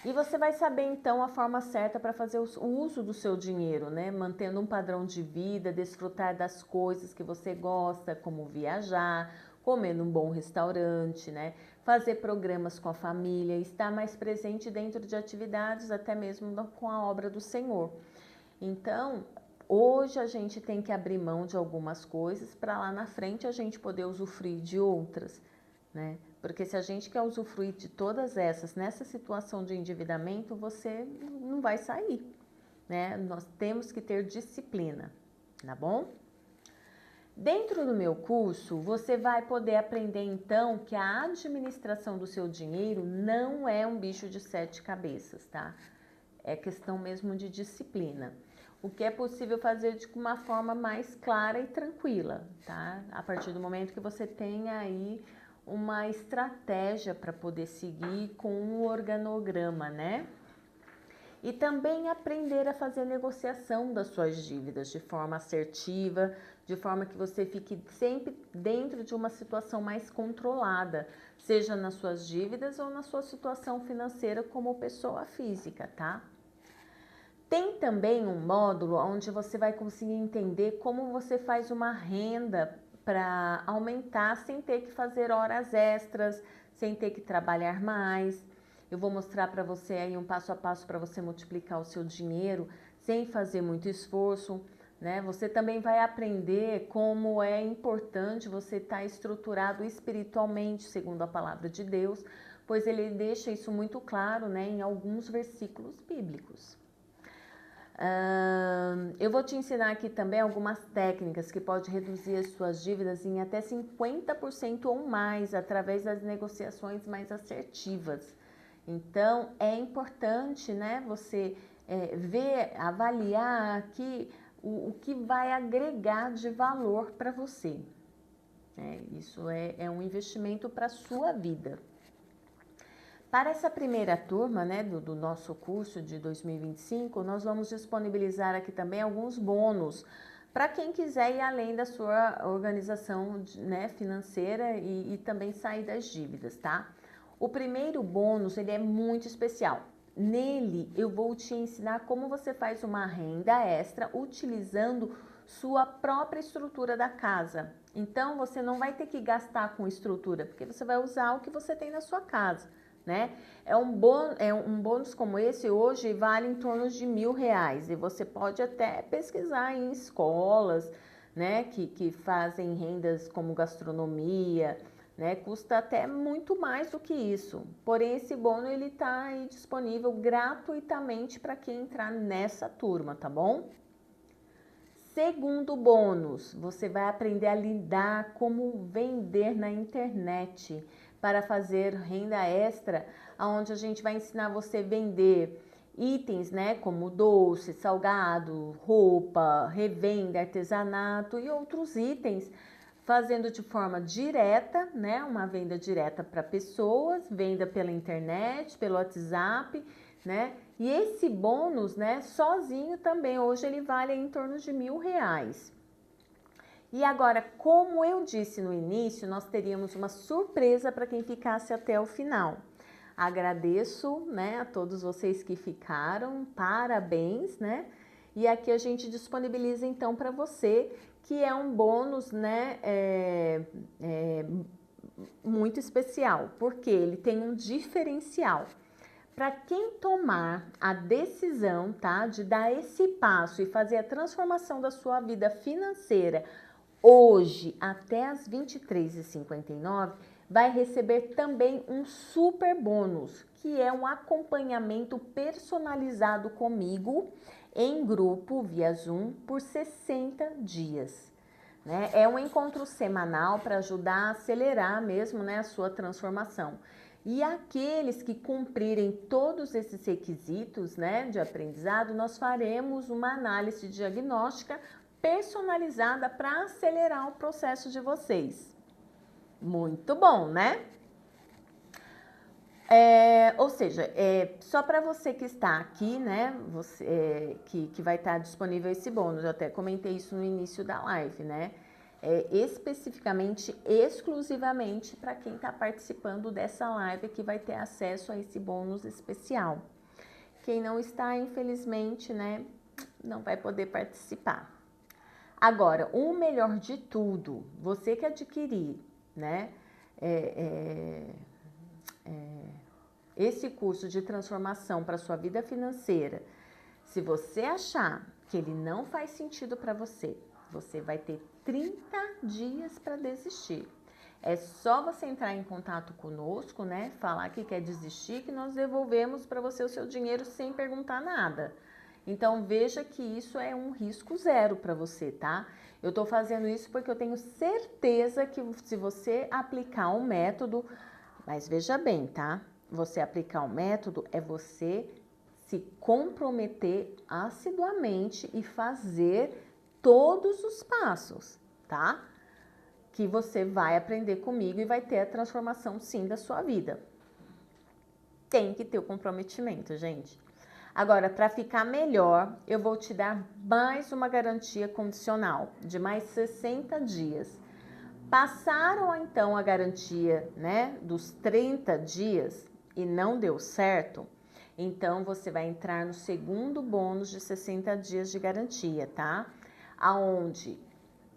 E você vai saber então a forma certa para fazer o uso do seu dinheiro, né? Mantendo um padrão de vida, desfrutar das coisas que você gosta, como viajar, comer num bom restaurante, né? Fazer programas com a família, estar mais presente dentro de atividades, até mesmo com a obra do Senhor. Então, hoje a gente tem que abrir mão de algumas coisas para lá na frente a gente poder usufruir de outras, né? Porque se a gente quer usufruir de todas essas nessa situação de endividamento, você não vai sair, né? Nós temos que ter disciplina, tá bom? Dentro do meu curso, você vai poder aprender então que a administração do seu dinheiro não é um bicho de 7 cabeças, tá? É questão mesmo de disciplina. O que é possível fazer de uma forma mais clara e tranquila, tá? A partir do momento que você tenha aí uma estratégia para poder seguir com um organograma, né? E também aprender a fazer negociação das suas dívidas de forma assertiva, de forma que você fique sempre dentro de uma situação mais controlada, seja nas suas dívidas ou na sua situação financeira como pessoa física, tá? Tem também um módulo onde você vai conseguir entender como você faz uma renda para aumentar sem ter que fazer horas extras, sem ter que trabalhar mais. Eu vou mostrar para você aí um passo a passo para você multiplicar o seu dinheiro sem fazer muito esforço, né? Você também vai aprender como é importante você estar estruturado espiritualmente, segundo a palavra de Deus, pois ele deixa isso muito claro, né, em alguns versículos bíblicos. Eu vou te ensinar aqui também algumas técnicas que podem reduzir as suas dívidas em até 50% ou mais através das negociações mais assertivas. Então, é importante, né, você ver, avaliar aqui o que vai agregar de valor para você. Isso é um investimento para a sua vida. Para essa primeira turma, né, do nosso curso de 2025, nós vamos disponibilizar aqui também alguns bônus para quem quiser ir além da sua organização, né, financeira e também sair das dívidas, tá? O primeiro bônus, ele é muito especial. Nele, eu vou te ensinar como você faz uma renda extra utilizando sua própria estrutura da casa. Então, você não vai ter que gastar com estrutura, porque você vai usar o que você tem na sua casa, né? Um bônus como esse hoje vale em torno de R$1.000 e você pode até pesquisar em escolas, né, que fazem rendas como gastronomia, né, custa até muito mais do que isso. Porém, esse bônus ele tá aí disponível gratuitamente para quem entrar nessa turma, tá bom? Segundo bônus, você vai aprender a lidar como vender na internet para fazer renda extra, onde a gente vai ensinar você a vender itens, né, como doce, salgado, roupa, revenda, artesanato e outros itens, fazendo de forma direta, né, uma venda direta para pessoas, venda pela internet, pelo WhatsApp, né? E esse bônus, né, sozinho também, hoje ele vale em torno de R$1.000. E agora, como eu disse no início, nós teríamos uma surpresa para quem ficasse até o final. Agradeço, né, a todos vocês que ficaram, parabéns, né? E aqui a gente disponibiliza então para você, que é um bônus, né, muito especial, porque ele tem um diferencial. para quem tomar a decisão, tá, de dar esse passo e fazer a transformação da sua vida financeira hoje até as 23h59, vai receber também um super bônus, que é um acompanhamento personalizado comigo em grupo via Zoom por 60 dias. Né? É um encontro semanal para ajudar a acelerar mesmo, né, a sua transformação. E aqueles que cumprirem todos esses requisitos, né, de aprendizado, nós faremos uma análise diagnóstica personalizada para acelerar o processo de vocês. Muito bom, né? Ou seja, só para você que está aqui, né, que vai estar disponível esse bônus, eu até comentei isso no início da live, né? Especificamente, exclusivamente para quem está participando dessa live que vai ter acesso a esse bônus especial. Quem não está, infelizmente, né, não vai poder participar. Agora, o melhor de tudo, você que adquirir, né, esse curso de transformação para sua vida financeira, se você achar que ele não faz sentido para você, você vai ter 30 dias para desistir. É só você entrar em contato conosco, né? Falar que quer desistir, que nós devolvemos para você o seu dinheiro sem perguntar nada. Então, veja que isso é um risco zero para você, tá? Eu tô fazendo isso porque eu tenho certeza que se você aplicar um método, mas veja bem, tá? Você aplicar um método é você se comprometer assiduamente e fazer todos os passos, tá? Que você vai aprender comigo e vai ter a transformação sim da sua vida. Tem que ter o comprometimento, gente. Agora, para ficar melhor, eu vou te dar mais uma garantia condicional de mais 60 dias. Passaram então a garantia, né, dos 30 dias e não deu certo, então você vai entrar no segundo bônus de 60 dias de garantia, tá? Aonde,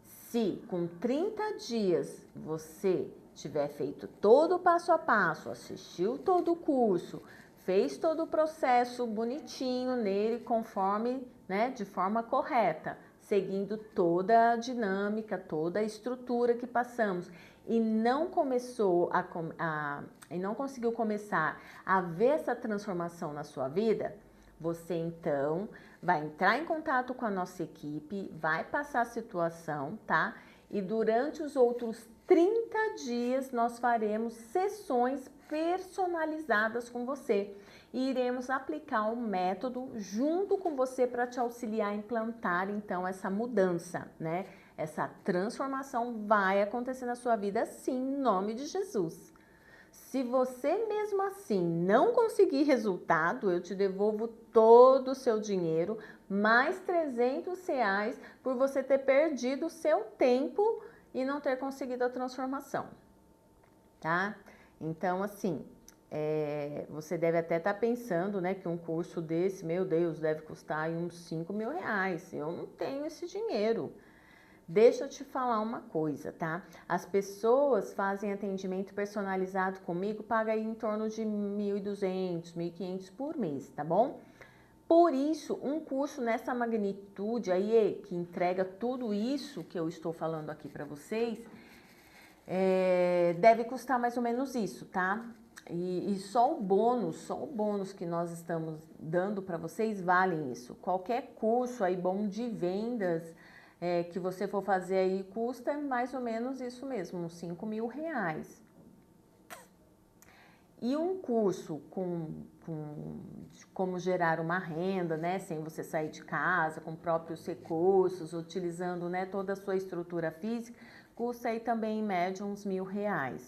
se com 30 dias você tiver feito todo o passo a passo, assistiu todo o curso, fez todo o processo bonitinho nele, conforme, né, de forma correta, seguindo toda a dinâmica, toda a estrutura que passamos, e não não conseguiu começar a ver essa transformação na sua vida, você então vai entrar em contato com a nossa equipe, vai passar a situação, tá? E durante os outros 30 dias nós faremos sessões personalizadas com você e iremos aplicar um método junto com você para te auxiliar a implantar então essa mudança, né? Essa transformação vai acontecer na sua vida sim, em nome de Jesus. Se você mesmo assim não conseguir resultado, eu te devolvo todo o seu dinheiro, mais R$ 300 por você ter perdido o seu tempo e não ter conseguido a transformação, tá? Então, assim, você deve até estar pensando, né, que um curso desse, meu Deus, deve custar aí uns R$ 5.000. Eu não tenho esse dinheiro. Deixa eu te falar uma coisa, tá? As pessoas fazem atendimento personalizado comigo, paga aí em torno de 1.200, 1.500 por mês, tá bom? Por isso, um curso nessa magnitude aí, que entrega tudo isso que eu estou falando aqui para vocês, deve custar mais ou menos isso, tá? E só o bônus que nós estamos dando para vocês valem isso. Qualquer curso aí bom de vendas que você for fazer aí custa mais ou menos isso mesmo, uns R$ 5.000. E um curso com como gerar uma renda, né, sem você sair de casa, com próprios recursos, utilizando, né, toda a sua estrutura física, custa aí também em média uns R$ 1.000.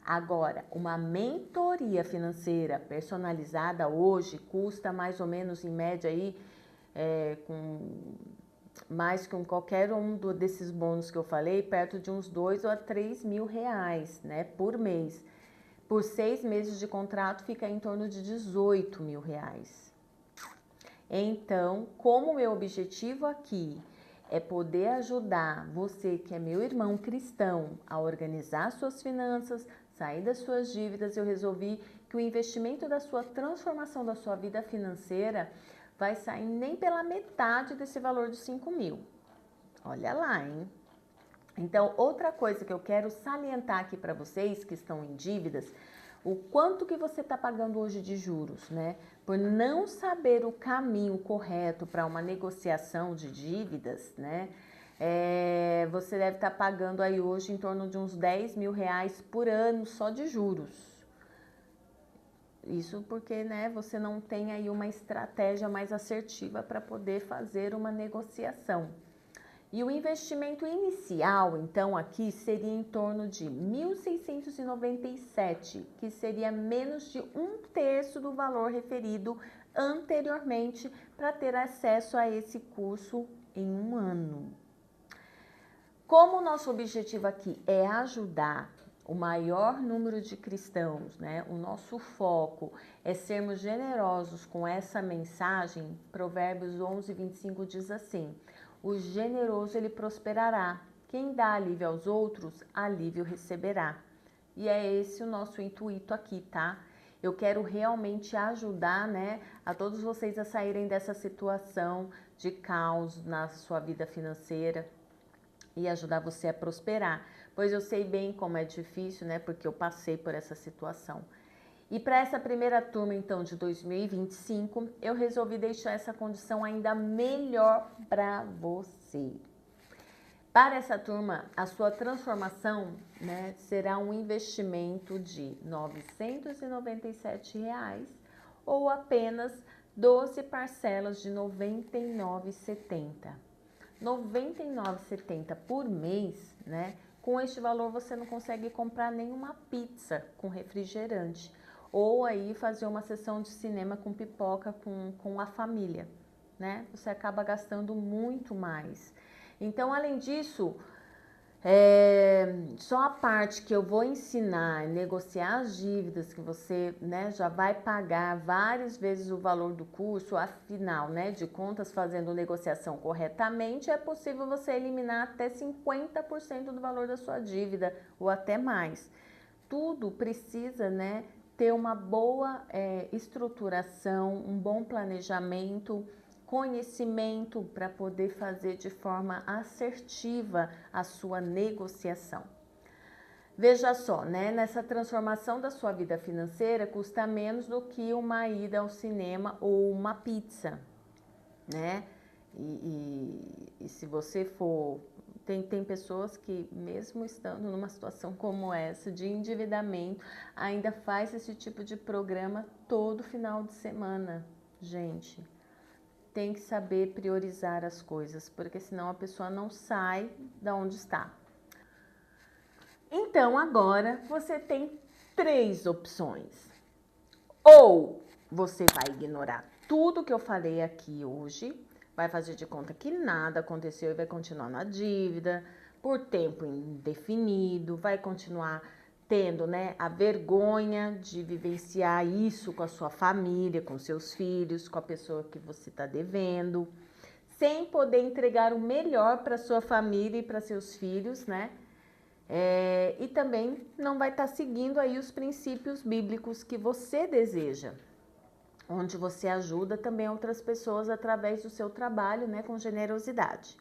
Agora, uma mentoria financeira personalizada hoje custa mais ou menos em média aí, mais que qualquer um desses bônus que eu falei, perto de uns R$ 2.000 ou R$ 3.000, né, por mês. Por 6 meses de contrato fica em torno de R$ 18.000. Então, como meu objetivo aqui é poder ajudar você, que é meu irmão cristão, a organizar suas finanças, sair das suas dívidas, eu resolvi que o investimento da sua transformação da sua vida financeira vai sair nem pela metade desse valor de 5 mil. Olha lá, hein? Então, outra coisa que eu quero salientar aqui para vocês que estão em dívidas, o quanto que você está pagando hoje de juros, né? Por não saber o caminho correto para uma negociação de dívidas, né? Você deve estar pagando aí hoje em torno de uns 10 mil reais por ano só de juros. Isso porque, né, você não tem aí uma estratégia mais assertiva para poder fazer uma negociação. E o investimento inicial, então, aqui seria em torno de 1.697, que seria menos de 1/3 do valor referido anteriormente para ter acesso a esse curso em um ano. Como o nosso objetivo aqui é ajudar o maior número de cristãos, né? O nosso foco é sermos generosos com essa mensagem. Provérbios 11:25 diz assim: o generoso ele prosperará. Quem dá alívio aos outros, alívio receberá. E é esse o nosso intuito aqui, tá? Eu quero realmente ajudar, né, a todos vocês a saírem dessa situação de caos na sua vida financeira e ajudar você a prosperar. Pois eu sei bem como é difícil, né, porque eu passei por essa situação. E para essa primeira turma, então, de 2025, eu resolvi deixar essa condição ainda melhor para você. Para essa turma, a sua transformação, né, será um investimento de R$ 997 ou apenas 12 parcelas de R$ 99,70. R$ 99,70 por mês, né? Com este valor você não consegue comprar nenhuma pizza com refrigerante ou aí fazer uma sessão de cinema com pipoca com a família, né? Você acaba gastando muito mais. Então, além disso, só a parte que eu vou ensinar, negociar as dívidas que você, né, já vai pagar várias vezes o valor do curso, afinal, né, de contas, fazendo negociação corretamente, é possível você eliminar até 50% do valor da sua dívida ou até mais. Tudo precisa, né, ter uma boa estruturação, um bom planejamento, conhecimento para poder fazer de forma assertiva a sua negociação. Veja só, né? Nessa transformação da sua vida financeira custa menos do que uma ida ao cinema ou uma pizza, né? E se você for... Tem pessoas que, mesmo estando numa situação como essa, de endividamento, ainda faz esse tipo de programa todo final de semana, gente. Tem que saber priorizar as coisas, porque senão a pessoa não sai da onde está. Então, agora você tem 3 opções. Ou você vai ignorar tudo que eu falei aqui hoje, vai fazer de conta que nada aconteceu e vai continuar na dívida por tempo indefinido, vai continuar tendo, né, a vergonha de vivenciar isso com a sua família, com seus filhos, com a pessoa que você está devendo, sem poder entregar o melhor para sua família e para seus filhos, né? E também não vai estar seguindo aí os princípios bíblicos que você deseja, onde você ajuda também outras pessoas através do seu trabalho, né, com generosidade.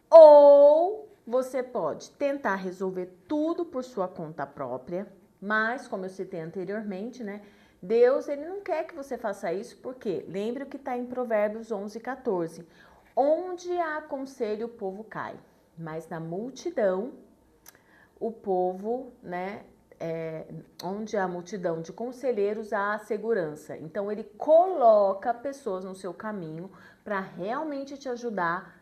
Ou você pode tentar resolver tudo por sua conta própria, mas, como eu citei anteriormente, né, Deus ele não quer que você faça isso, porque lembre o que está em Provérbios 11:14. Onde há conselho, o povo cai, mas na multidão, o povo, né, onde há multidão de conselheiros, há segurança. Então, ele coloca pessoas no seu caminho para realmente te ajudar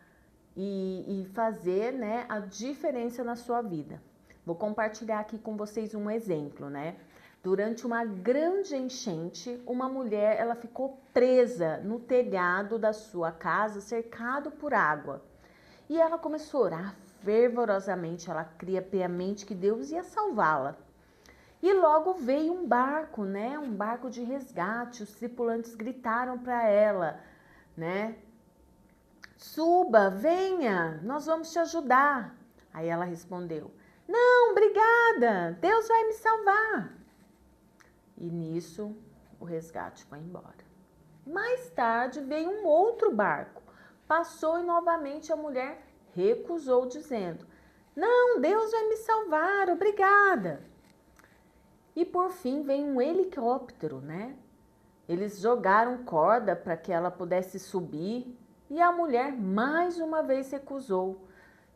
e fazer, né, a diferença na sua vida. Vou compartilhar aqui com vocês um exemplo, né? Durante uma grande enchente, uma mulher ela ficou presa no telhado da sua casa, cercado por água. E ela começou a orar fervorosamente, ela cria piamente que Deus ia salvá-la. E logo veio um barco, né? Um barco de resgate. Os tripulantes gritaram para ela, né? Suba, venha, nós vamos te ajudar. Aí ela respondeu: não, obrigada, Deus vai me salvar. E nisso o resgate foi embora. Mais tarde veio um outro barco, passou e novamente a mulher recusou, dizendo: não, Deus vai me salvar, obrigada. E por fim vem um helicóptero, né? Eles jogaram corda para que ela pudesse subir e a mulher mais uma vez recusou,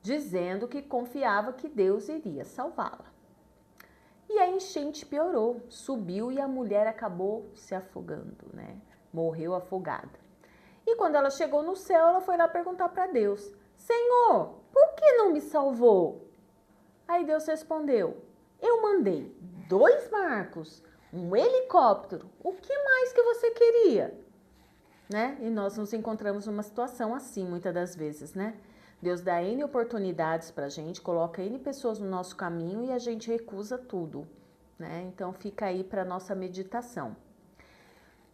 dizendo que confiava que Deus iria salvá-la. E a enchente piorou, subiu e a mulher acabou se afogando, né? Morreu afogada. E quando ela chegou no céu, ela foi lá perguntar para Deus: Senhor, por que não me salvou? Aí Deus respondeu: eu mandei 2 barcos, um helicóptero, o que mais que você queria? Né? E nós nos encontramos numa situação assim muitas das vezes, né? Deus dá N oportunidades pra gente, coloca N pessoas no nosso caminho e a gente recusa tudo, né? Então fica aí para nossa meditação.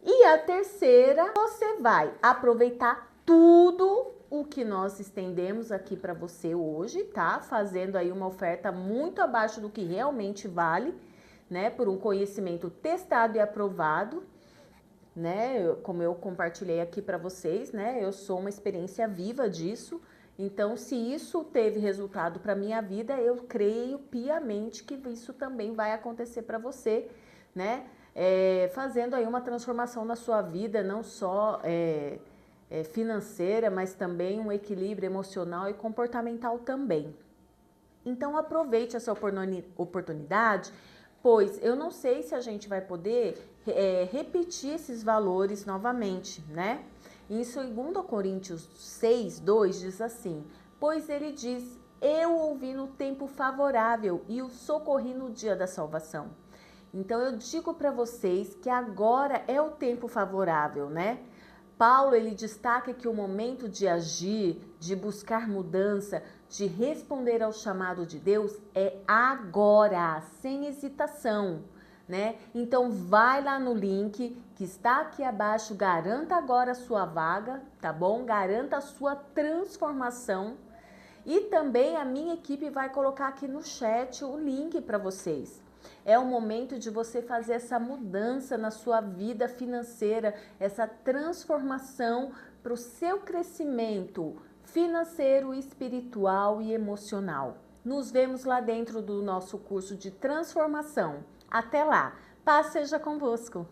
E a terceira, você vai aproveitar tudo o que nós estendemos aqui para você hoje, tá? Fazendo aí uma oferta muito abaixo do que realmente vale, né? Por um conhecimento testado e aprovado, né? Como eu compartilhei aqui para vocês, né? Eu sou uma experiência viva disso. Então, se isso teve resultado para minha vida, eu creio piamente que isso também vai acontecer para você, né? Fazendo aí uma transformação na sua vida, não só financeira, mas também um equilíbrio emocional e comportamental também. Então, aproveite essa oportunidade, pois eu não sei se a gente vai poder repetir esses valores novamente, né? Em 2 Coríntios 6:2 diz assim: pois ele diz, eu ouvi no tempo favorável e o socorri no dia da salvação. Então eu digo para vocês que agora é o tempo favorável, né? Paulo, ele destaca que o momento de agir, de buscar mudança, de responder ao chamado de Deus é agora, sem hesitação, né? Então vai lá no link que está aqui abaixo, garanta agora a sua vaga, tá bom? Garanta a sua transformação. E também a minha equipe vai colocar aqui no chat o link para vocês. É o momento de você fazer essa mudança na sua vida financeira, essa transformação para o seu crescimento financeiro, espiritual e emocional. Nos vemos lá dentro do nosso curso de transformação. Até lá, paz seja convosco!